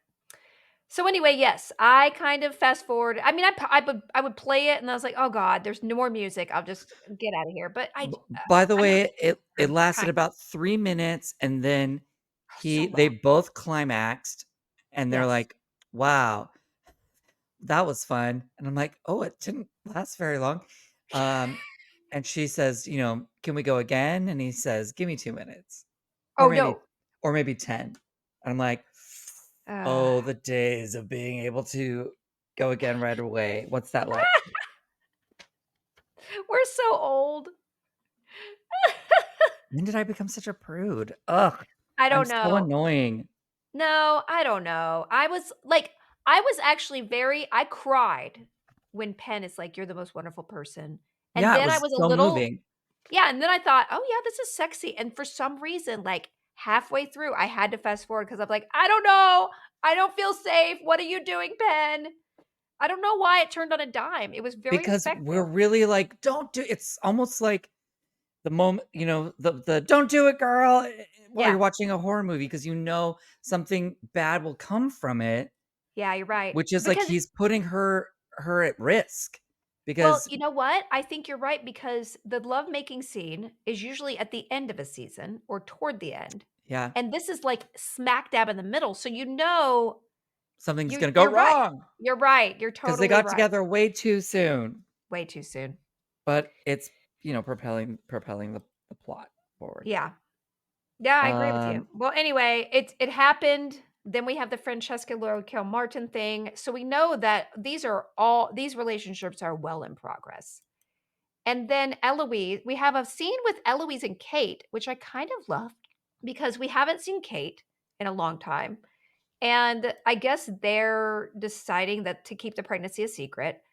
So anyway, yes, I kind of fast forward. I mean, I would play it and I was like, "Oh god, there's no more music. I'll just get out of here." But B by the I'm not way, it lasted kind about 3 minutes, and then so they long. both climaxed, and they're Yes. like, "Wow, that was fun." And I'm like, "Oh, it didn't last very long." Um, and she says, you know, "Can we go again?" And he says, "Give me 2 minutes, or Oh, maybe no. 10." And I'm like, Uh, "Oh, the days of being able to go again right away. What's that like?" we're so old. When did I become such a prude? Ugh, I I'm don't so know. annoying. No, I don't know. I was actually very I cried when Penn is like, "You're the most wonderful person." And Yeah, it then I was was a so little moving. yeah, and then I thought, "Oh, yeah, this is sexy." And for some reason, like, halfway through, I had to fast forward because 'cause I'm like, "I don't know. I don't feel safe. What are you doing, Penn?" I don't know why it turned on a dime. It was very Because we're effective. really like, "Don't do" it's almost like the moment you know, the "Don't do it, girl," while Yeah. you're watching a horror movie because you know something bad will come from it, Yeah, you're right. which is like Because he's putting her at risk well, because you know what? I think you're right because the lovemaking scene is usually at the end of a season or toward the end, yeah, and this is, like, smack dab in the middle, so you know something's gonna go you're right. wrong You're right, you're because they totally got right. together way too soon, Way too soon. but it's, you know, propelling the plot forward. Yeah. Yeah, I agree with you. Um, Well, anyway, it happened, then we have the Francesca Laurel Martin thing, so we know that these relationships are well in progress. And then Eloise we have a scene with Eloise and Kate, which I kind of loved because we haven't seen Kate in a long time, and I guess they're deciding that to keep the pregnancy a secret,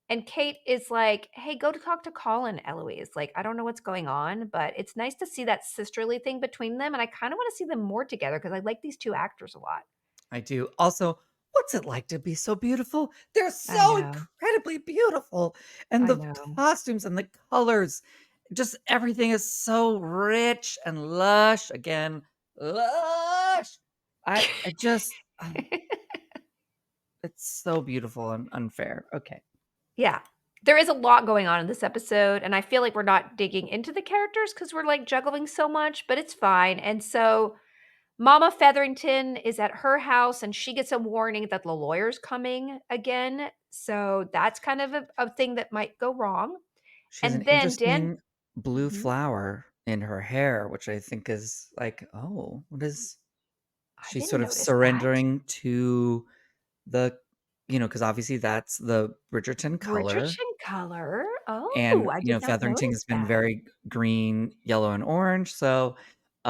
And Kate is like, "Hey, go to talk to Colin, Eloise. Like, I don't know what's going on, but it's nice to see that sisterly thing between them, and I kinda wanna see them more together because I like these 2 actors a lot." I do. Also, what's it like to be so beautiful? They're I so know. incredibly beautiful. And I the know. costumes and the colors, just everything is so rich and lush. Again, lush. I just it's so beautiful and unfair. Okay. Yeah. There is a lot going on in this episode, and I feel like we're not digging into the characters because 'cause we're, like, juggling so much, but it's fine, and so Mama Featherington is at her house, and she gets a warning that the lawyer's coming again, so that's kind of a thing that might go wrong, She has an and then Dan interesting blue Mhm. flower in her hair, which I think is like, oh, what is I she didn't sort of notice that. surrendering to the, because obviously that's the Bridgerton color. Bridgerton color? And, Oh, I did not Featherington has notice been that. very green, yellow, and orange, so,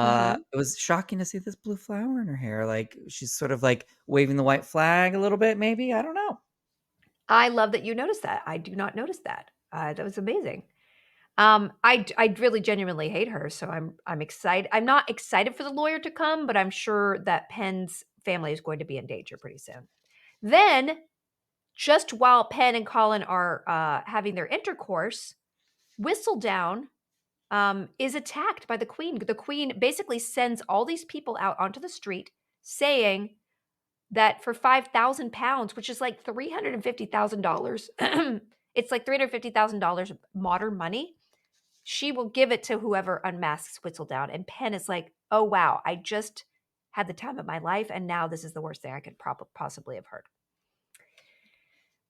Mhm. it was shocking to see this blue flower in her hair, like, she's sort of, like, waving the white flag a little bit maybe, I don't know. I love that you noticed that. I do not notice that. That was amazing. I really genuinely hate her, so I'm excited. I'm not excited for the lawyer to come, but I'm sure that Penn's family is going to be in danger pretty soon. Then, just while Penn and Colin are, having their intercourse, Whistledown, is attacked by the queen. The queen basically sends all these people out onto the street saying that for £5,000, which is like $350,000, it's like $350,000 modern money, she will give it to whoever unmasks Whistledown, and Penn is like, "Oh, wow, I just had the time of my life, and now this is the worst thing I could possibly have heard."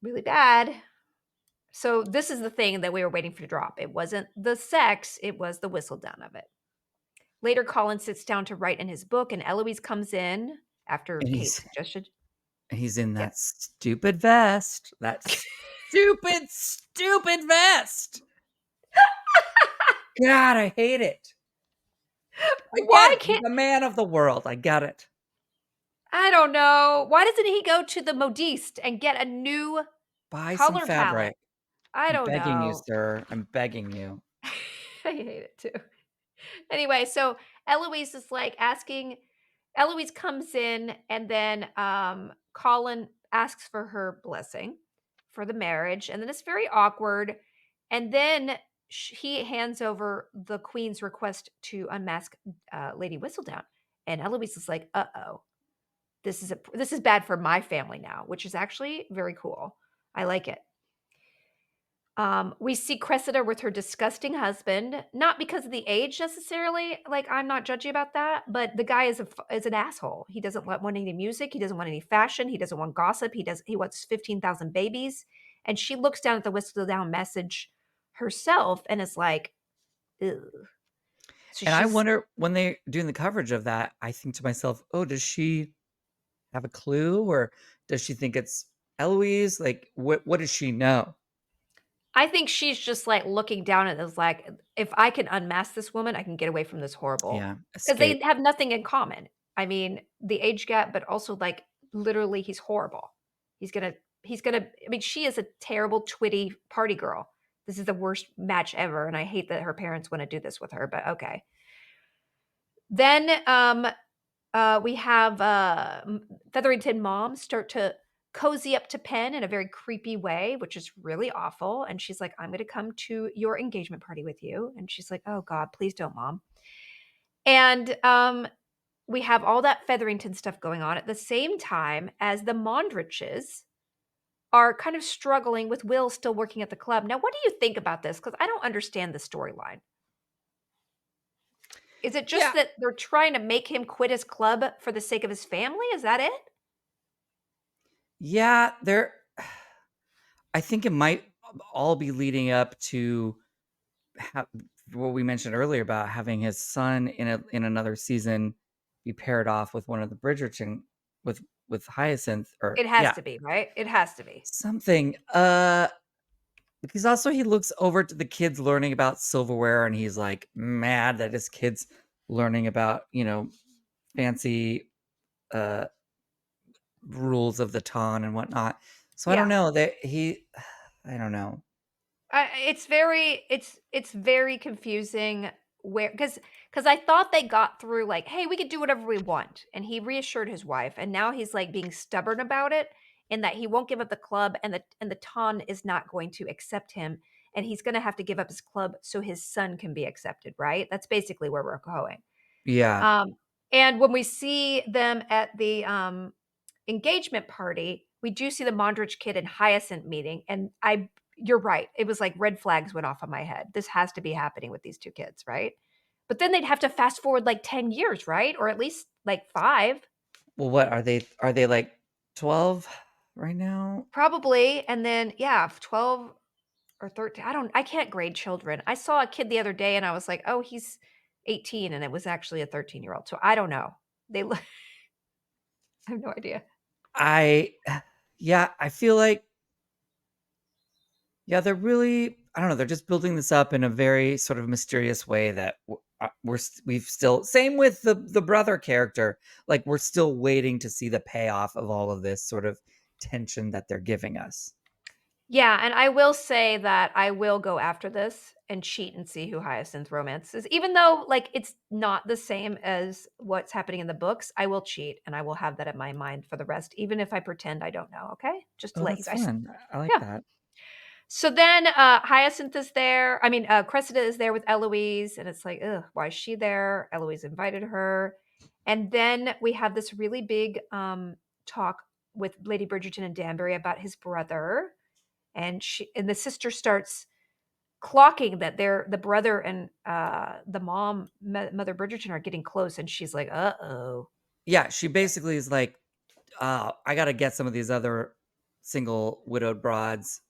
Really bad. So this is the thing that we were waiting for to drop. It wasn't the sex, it was the Whistledown of it. Later, Colin sits down to write in his book, and Eloise comes in after And Kate he's suggested. and he's in Yeah. that stupid vest, that stupid, stupid vest! God, I hate it. I get Why it, he's can't a man of the world, I get it. I don't know. Why doesn't he go to the modiste and get a new Buy some color palette? fabric. I I'm don't begging you, know. sir, I'm begging you. I hate it too. Anyway, so Eloise is like asking Eloise comes in and then Colin asks for her blessing for the marriage and then it's very awkward and then he hands over the queen's request to unmask Lady Whistledown and Eloise is like, "Uh-oh. This is bad for my family now," which is actually very cool. I like it. We see Cressida with her disgusting husband, not because of the age necessarily, like, I'm not judgy about that, but the guy is an asshole. He doesn't want any music, he doesn't want any fashion, he doesn't want gossip, he wants 15,000 babies, and she looks down at the Whistledown message herself and is like, "Ugh." So And I she's wonder when they're doing the coverage of that, I think to myself, "Oh, does she have a clue, or does she think it's Eloise? Like, what does she know?" I think she's just, like, looking down at this like, "If I can unmask this woman, I can get away from this horrible," Yeah, because escape. they have nothing in common. I mean, the age gap, but also, like, literally, he's horrible. He's gonna I mean, she is a terrible, twitty party girl. This is the worst match ever, and I hate that her parents wanna do this with her, but okay. Then, we have, Featherington moms start to cozy up to Penn in a very creepy way, which is really awful, and she's like, "I'm gonna come to your engagement party with you," and she's like, "Oh god, please don't, mom." And, we have all that Featherington stuff going on at the same time as the Mondriches are kind of struggling with Will still working at the club. Now, what do you think about this? Because I don't understand the storyline. Is it just Yeah, that they're trying to make him quit his club for the sake of his family? Is that it? yeah, there I think it might all be leading up to ha what we mentioned earlier about having his son in another season be paired off with one of the Bridgerton with Hyacinth, or It has yeah, to be, right? It has to be. something, because also he looks over to the kids learning about silverware, and he's, like, mad that his kid's learning about, fancy, rules of the ton and whatnot. So I don't Yeah. know that he I don't know. It's very confusing where because I thought they got through like, "Hey, we could do whatever we want," and he reassured his wife, and now he's, like, being stubborn about it and that he won't give up the club and the ton is not going to accept him, and he's gonna have to give up his club so his son can be accepted, right? That's basically where we're going. Yeah. Um, and when we see them at the, engagement party, we do see the Mondrich kid and Hyacinth meeting, and I you're right, it was like red flags went off on my head. This has to be happening with these 2 kids, right? But then they'd have to fast forward, like, 10 years, right? Or at least, like, 5, Well, what are they like 12 right now? probably, and then, yeah, 12 or 13, I can't grade children. I saw a kid the other day, and I was like, "Oh, he's 18," and it was actually a 13-year-old, so I don't know. They look I have no idea. I yeah, I feel like yeah, they're really I don't know, they're just building this up in a very sort of mysterious way that we've still same with the brother character. Like we're still waiting to see the payoff of all of this sort of tension that they're giving us. Yeah, and I will say that I will go after this and cheat and see who Hyacinth romance is. Even though, like, it's not the same as what's happening in the books, I will cheat and I will have that in my mind for the rest, even if I pretend I don't know, okay? Just to Oh, let you that's guys fun. I like Yeah. that. So then Hyacinth is there. I mean, Cressida is there with Eloise, and it's like, ugh, why is she there? Eloise invited her. And then we have this really big talk with Lady Bridgerton and Danbury about his brother and the sister starts clocking that the brother and the mother Bridgerton are getting close, and she's like, "Uh-oh." Yeah, she basically is like, I gotta get some of these other single widowed broads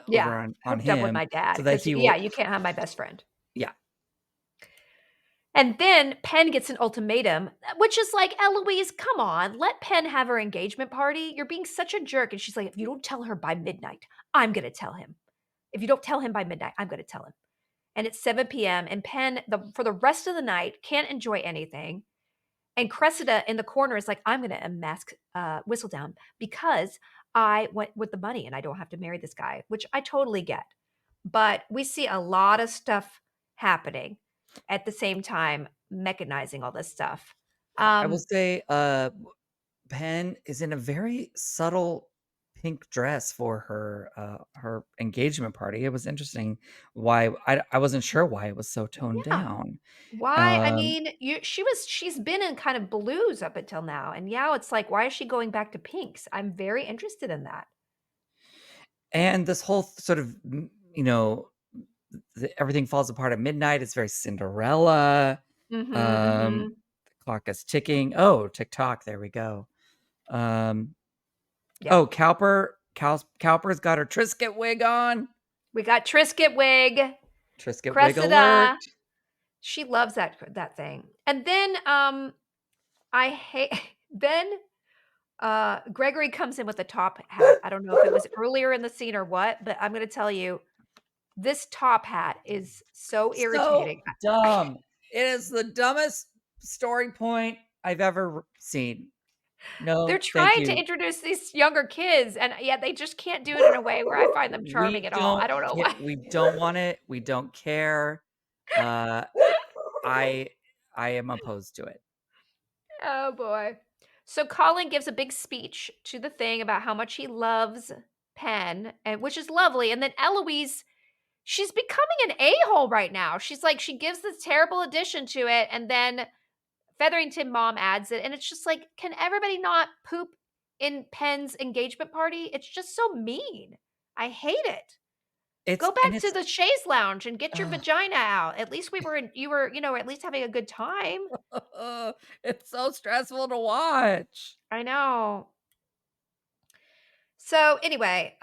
Yeah, over on hooked up with him my dad so that because he yeah, will you can't have my best friend. yeah. And then Penn gets an ultimatum, which is like, "Eloise, come on, let Penn have her engagement party. You're being such a jerk." And she's like, "If you don't tell her by midnight, I'm gonna tell him. If you don't tell him by midnight, I'm gonna tell him." And it's 7 PM, and Penn, for the rest of the night, can't enjoy anything. And Cressida in the corner is like, "I'm gonna unmask, Whistledown because I went with the money and I don't have to marry this guy," which I totally get. But we see a lot of stuff happening at the same time, mechanizing all this stuff. I will Um, say Pen is in a very subtle pink dress for her engagement party. It was interesting why I wasn't sure why it was so toned yeah. down. Why? I Um, mean, she's been in kind of blues up until now, and now it's like, why is she going back to pinks? I'm very interested in that. and this whole sort of you know everything falls apart at midnight. It's very Cinderella. Mhm, Um, mhm. the clock is ticking. Oh, TikTok. There we go. Um, Yeah. oh, Cowper's got her Trisket wig on. We got Trisket wig, Trisket wig alert. Cressida. She loves that thing. And then, I hate then, Gregory comes in with a top hat. I don't know if it was earlier in the scene or what, but I'm gonna tell you, this top hat is so So irritating. dumb. It is the dumbest story point I've ever seen. They're No, thank trying to you. introduce these younger kids, and yet they just can't do it in a way where I find them charming We at all. I don't don't know ca why. we don't want it. We don't care. Uh, I I am opposed to it. Oh, boy. So Colin gives a big speech to the thing about how much he loves Penn, and which is lovely, and then Eloise, she's becoming an a-hole right now. She's like she gives this terrible addition to it, and then Featherington mom adds it, and it's just like, can everybody not poop in Penn's engagement party? It's just so mean. I hate it. It's Go and back to it's the chaise lounge and get your ugh, vagina out. At least you were, at least having a good time. it's so stressful to watch. I know. So anyway,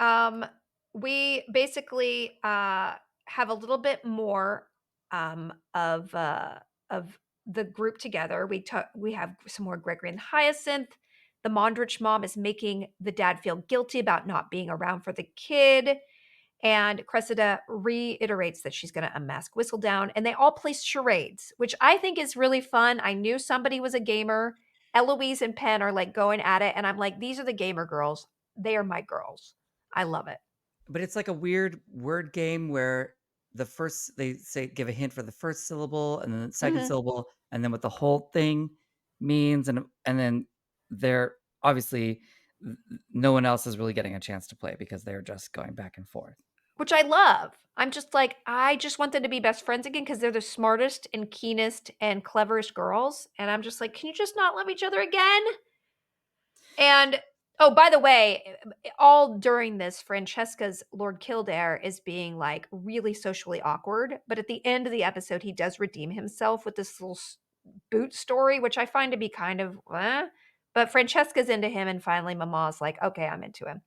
we basically have a little bit more of the group together. We have some more Gregory and Hyacinth. The Mondrich mom is making the dad feel guilty about not being around for the kid. And Cressida reiterates that she's going to unmask Whistledown, and they all play charades, which I think is really fun. I knew somebody was a gamer. Eloise and Penn are like going at it, and I'm like, these are the gamer girls. They are my girls. I love it. but it's like a weird word game where they say give a hint for the first syllable and then the second Mhm. syllable and then what the whole thing means and then they're obviously no one else is really getting a chance to play because they're just going back and forth. Which I love. I'm just like, I just want them to be best friends again because 'cause they're the smartest and keenest and cleverest girls, and I'm just like, "Can you just not love each other again?" And oh, by the way, all during this, Francesca's Lord Kildare is being, like, really socially awkward, but at the end of the episode, he does redeem himself with this little boot story, which I find to be kind of, but Francesca's into him, and finally Mama's like, "Okay, I'm into him."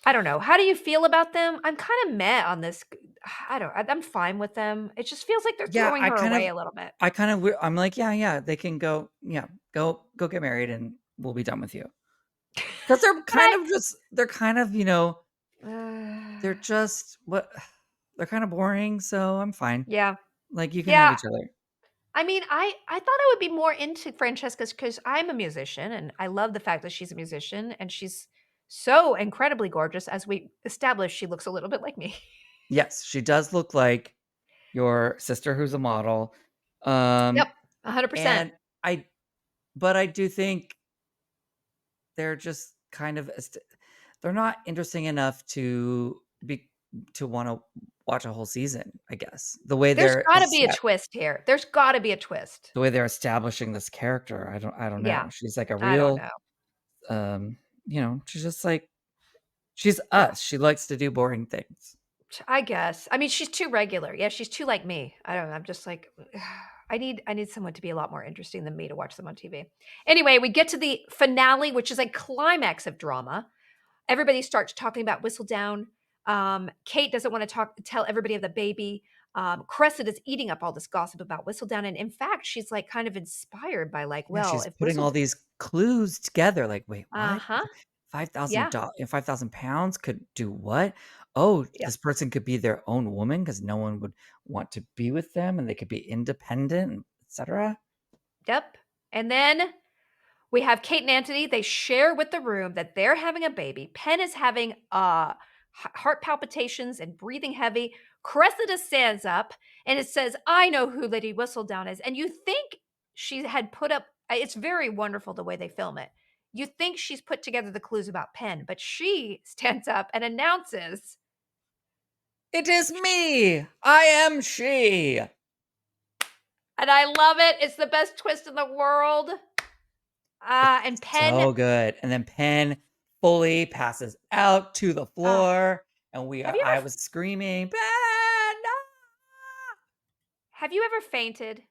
I don't know. How do you feel about them? I'm kinda meh on this I'm fine with them. It just feels like they're Yeah, throwing her away a little bit. I'm like, yeah, they can go, yeah, go get married and we'll be done with you. Because But I they're kind of, they're just what they're kind of boring, so I'm fine. yeah. Like you can have Yeah, each other. I mean, I thought I would be more into Francesca's because 'cause I'm a musician, and I love the fact that she's a musician, and she's so incredibly gorgeous. As we established, she looks a little bit like me. Yes, she does look like your sister who's a model. Yep, Um, 100%. and I but I do think they're just kind of they're not interesting enough to want to watch a whole season, I guess. There's gotta be a twist here. There's gotta be a twist. The way they're establishing this character, I don't know. Yeah, She's like a I don't real know. um, she's just like she's Yeah. us. She likes to do boring things. I guess. I mean, she's too regular. Yeah, she's too like me. I don't know. I'm just like, I need someone to be a lot more interesting than me to watch them on TV. Anyway, we get to the finale, which is a climax of drama. Everybody starts talking about Whistledown. Kate doesn't want to tell everybody of the baby. Crescent is eating up all this gossip about Whistledown, and in fact, she's like kind of inspired by like, Yeah, well, she's if putting all these clues together. Like, wait, uh what? huh, yeah, $5,000, 5,000 pounds could do what? Oh, yeah, this person could be their own woman because no one would want to be with them, and they could be independent, etc. yep. And then we have Kate and Anthony. They share with the room that they're having a baby. Penn is having heart palpitations and breathing heavy. Cressida stands up and it says, I know who Lady Whistledown is. And you think she had put up, it's very wonderful the way they film it. You think she's put together the clues about Penn, but she stands up and announces, It is me. I am she. and I love it. It's the best twist in the world. And It's Penn, so good. And then Penn fully passes out to the uh, floor, and have you I ever was screaming, "Ben!" have you ever fainted?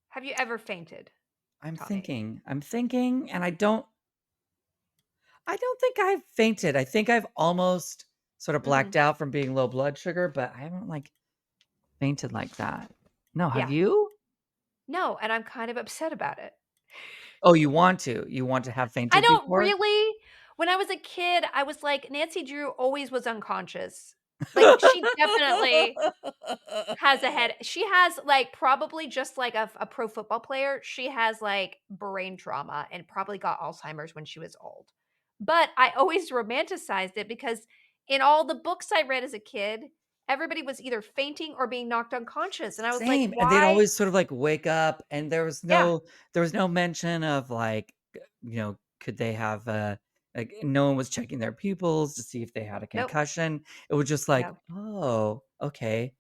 Have you ever fainted, Tommy? I'm thinking, and I don't think I've fainted. I think I've almost sort of Mhm. blacked out from being low blood sugar, but I haven't like fainted like that. No, have Yeah. you? No, and I'm kind of upset about it. Oh, you want to? You want to have I fainted don't before? really when I was a kid, I was like, Nancy Drew always was unconscious. Like, she definitely has a head she has, like, probably just like a pro football player, she has, like, brain trauma and probably got Alzheimer's when she was old. But I always romanticized it because in all the books I read as a kid, everybody was either fainting or being knocked unconscious, and I was like, Same, and they'd "Why?" always sort of, like, wake up, and Yeah. there was no mention of, like, could they have, like, no one was checking their pupils to see if they had a Nope. concussion. It was just like, Yeah. "Oh, okay.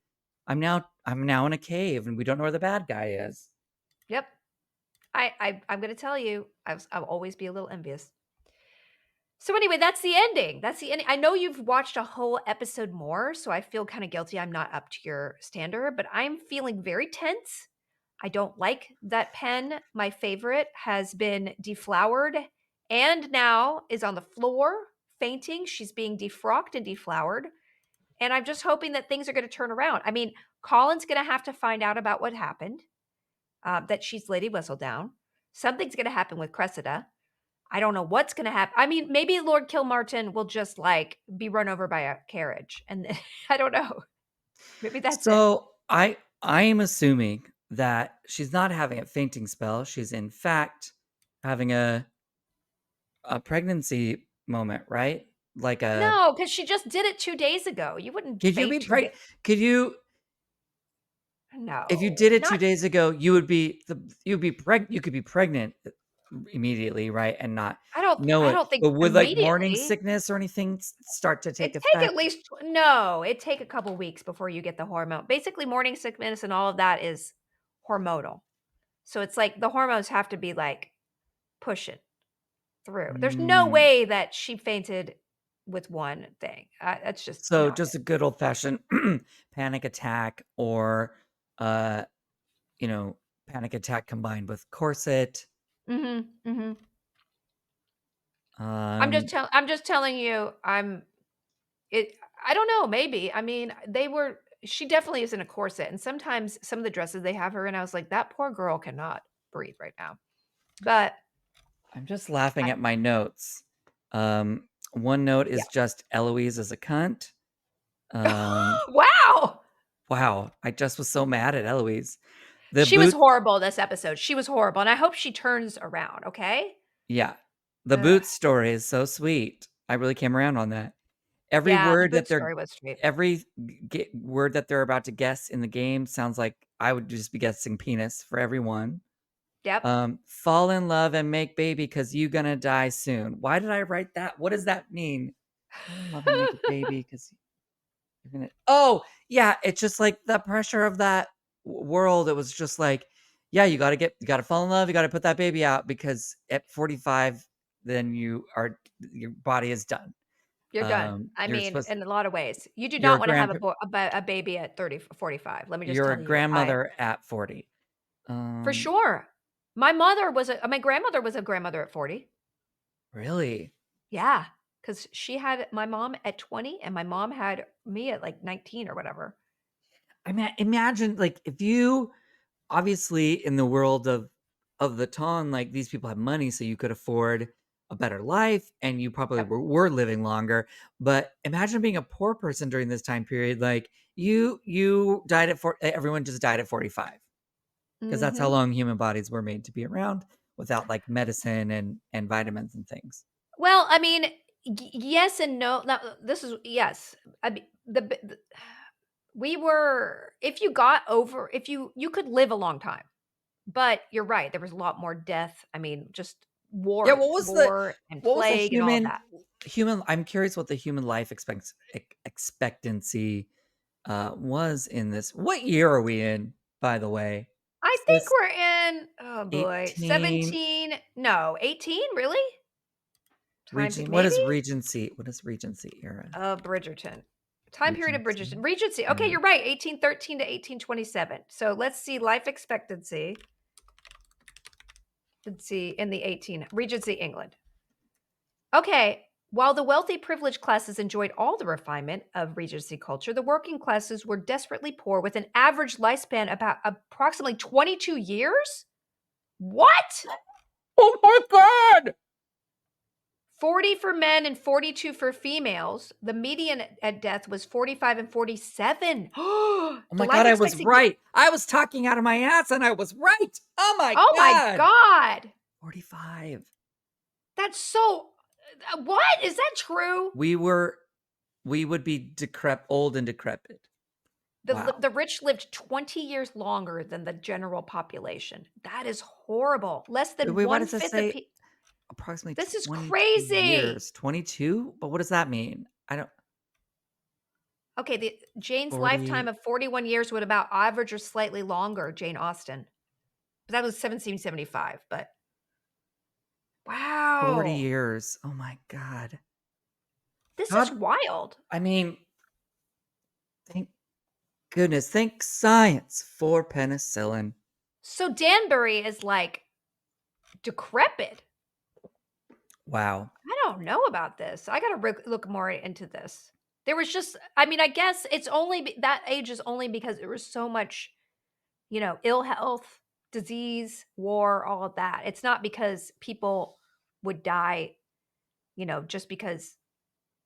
I'm now in a cave, and we don't know where the bad guy is." Yep. I'm gonna tell you, I'll always be a little envious. So anyway, that's the ending. That's the ending. I know you've watched a whole episode more, so I feel kind of guilty I'm not up to your standard, but I'm feeling very tense. I don't like that Pen, my favorite, has been deflowered and now is on the floor fainting. She's being defrocked and deflowered. And I'm just hoping that things are going to turn around. I mean, Colin's going to have to find out about what happened, that she's Lady Whistledown. Something's going to happen with Cressida. I don't know what's gonna happen. I mean, maybe Lord Kilmartin will just, like, be run over by a carriage, and then I don't know. Maybe that's it. So, I am assuming that she's not having a fainting spell, she's in fact having a pregnancy moment, right? Like a No, because she just did it 2 days ago. You wouldn't could you wait be 2 days. could you if you No, did it 2 not days ago, you could be pregnant immediately, right? And not know I it. don't think But would, like, morning immediately. sickness or anything s start to take It take at effect? least no, it take a couple weeks before you get the hormone. Basically, morning sickness and all of that is hormonal. So it's like the hormones have to be, like, pushing through. There's no Mm. way that she fainted with one thing. That's just So not just it. a good old-fashioned panic attack or, uh, you know, panic attack combined with corset. Mhm, mhm. Um, I'm just telling you, it I don't know, maybe. I mean, she definitely is in a corset, and sometimes some of the dresses they have her in, I was like, "That poor girl cannot breathe right now." But I'm just laughing I at my notes. One note yeah. is just Eloise is a cunt. Um, Wow! wow, I just was so mad at Eloise. The She was boots horrible this episode. She was horrible, and I hope she turns around, okay? yeah, the Ugh. boots story is so sweet. I really came around on that. Every Yeah, the word that boot they're story was sweet. every word that they're about to guess in the game sounds like I would just be guessing penis for everyone. Yep. Fall in love and make baby because you gonna die soon. Why did I write that? What does that mean? Fall in love and make a baby because you're gonna. Oh yeah, it's just like the pressure of that world. It was just like, yeah, you gotta fall in love. You got to put that baby out because at 45, then your body is done. You're done. I You're mean, supposed in a lot of ways. You do you're not a wanna have grandpa. a baby at 30, 45. Let me just You're a tell you. I grandmother at 40. For Um, sure. My grandmother was a grandmother at 40. really? Yeah, because she had my mom at 20, and my mom had me at, like, 19 or whatever. I mean, imagine like if you obviously in the world of the ton, like these people have money, so you could afford a better life, and you probably Yep. were living longer. But imagine being a poor person during this time period. Like you died at everyone just died at 45 because that's how Mhm. long human bodies were made to be around without like medicine and vitamins and things. Well, I mean, yes and no. Now, this is yes. I mean, the we were if you could live a long time, but you're right. There was a lot more death. I mean, just Yeah, war and what was the plague and all of that. human I'm curious what the human life expectancy was in this. What year are we in, by the way? I Is think this we're in oh boy, 18 17. No, 18. Really? Maybe. What is Regency era? Bridgerton. Time period of Regency Bridgerton. Regency. Okay, era. you're right. 1813 to 1827. So let's see life expectancy. Let's see in the 18 Regency England. Okay. While the wealthy privileged classes enjoyed all the refinement of Regency culture, the working classes were desperately poor with an average lifespan about approximately 22 years. What? Oh my god! 40 for men and 42 for females. The median at death was 45 and 47. The Oh my life god, I was expectancy. right. I was talking out of my ass and I was right. Oh my Oh my god. god. 45. That's so what? Is that true? We were we would be old and decrepit. Wow. The rich lived 20 years longer than the general population. That is horrible. Less than Wait, why one does that fifth of say people. approximately This is 22 crazy. years? 22? But what does that mean? I don't Okay, the Jane's lifetime 40 of 41 years would about average or slightly longer, Jane Austen. But that was 1775, but 40 wow. years. Oh my god. This is God, wild. I mean, thank goodness. Thank science for penicillin. So Danbury is like decrepit. Wow. I don't know about this. I gotta look more into this. There was just, I mean, I guess it's only that age is only because there was so much, ill health, disease, war, all of that. It's not because people would die, just because.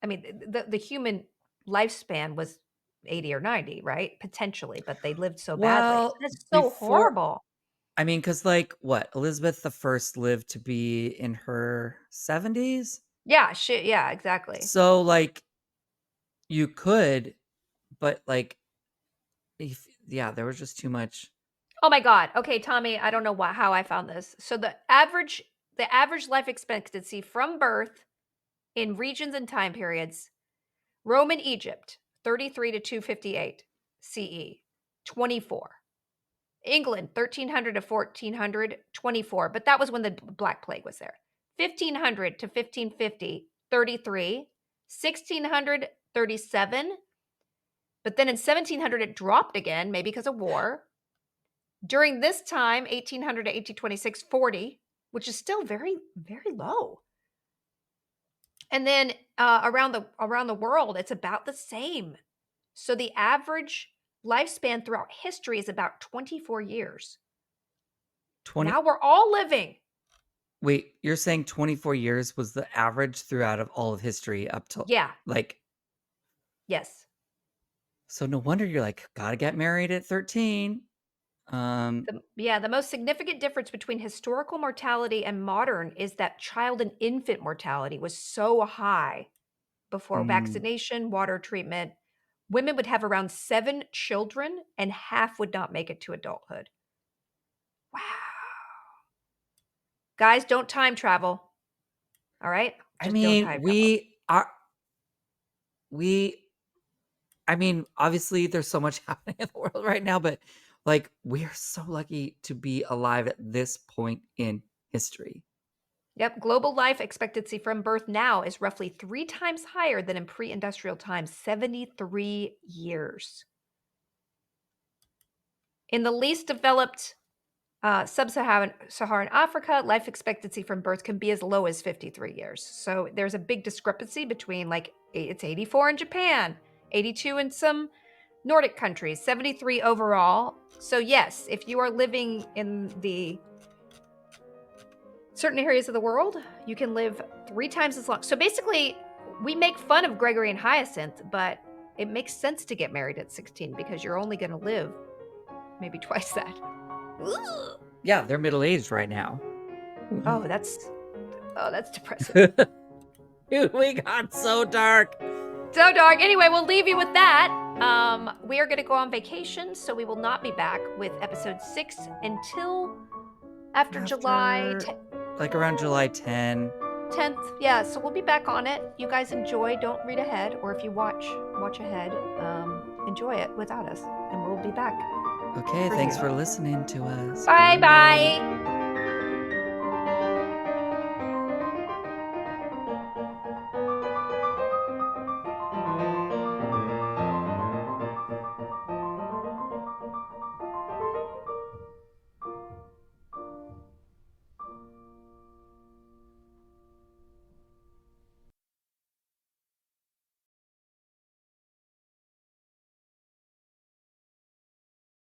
I mean, the human lifespan was 80 or 90, right? Potentially, but they lived so badly. Well, That's so before horrible. I mean, because like what? Elizabeth the First lived to be in her 70s. Yeah, yeah, exactly. So like you could, but like if yeah, there was just too much. Oh my God. Okay, Tommy, I don't know how I found this. So the average life expectancy from birth in regions and time periods: Rome and Egypt, 33 to 258 CE, 24. England, 1300 to 1400, 24. But that was when the Black Plague was there. 1500 to 1550, 33. 1600, 37. But then in 1700, it dropped again, maybe because of war. During this time, 1800 to 1826, 40, which is still very, very low. And then around the world, it's about the same. So the average lifespan throughout history is about 24 years. 20 Now we're all living. Wait, you're saying 24 years was the average throughout of all of history up till Yeah. like, Yes. so no wonder you're like, gotta get married at 13. The most significant difference between historical mortality and modern is that child and infant mortality was so high before mm, vaccination, water treatment. Women would have around 7 children and half would not make it to adulthood. Wow. Guys, don't time travel. All right? I Just don't mean, time travel. we I mean, obviously there's so much happening in the world right now, but like we're so lucky to be alive at this point in history. Yep, global life expectancy from birth now is roughly 3 times higher than in pre-industrial times, 73 years. In the least developed Sub-Saharan Africa, life expectancy from birth can be as low as 53 years. So there's a big discrepancy between like it's 84 in Japan, 82 in some Nordic countries, 73 overall. So yes, if you are living in the certain areas of the world, you can live 3 times as long. So basically, we make fun of Gregory and Hyacinth, but it makes sense to get married at 16 because you're only going to live maybe twice that. Ugh. Yeah, they're middle-aged right now. Oh, that's depressing. Dude, we got so dark. So dark. Anyway, we'll leave you with that. We are going to go on vacation, so we will not be back with episode 6 until after July Like around July 10. 10th. Yeah, so we'll be back on it. You guys enjoy. Don't read ahead, or if you watch ahead. Enjoy it without us, and we'll be back. Okay, For thanks you. for listening to us. Bye bye.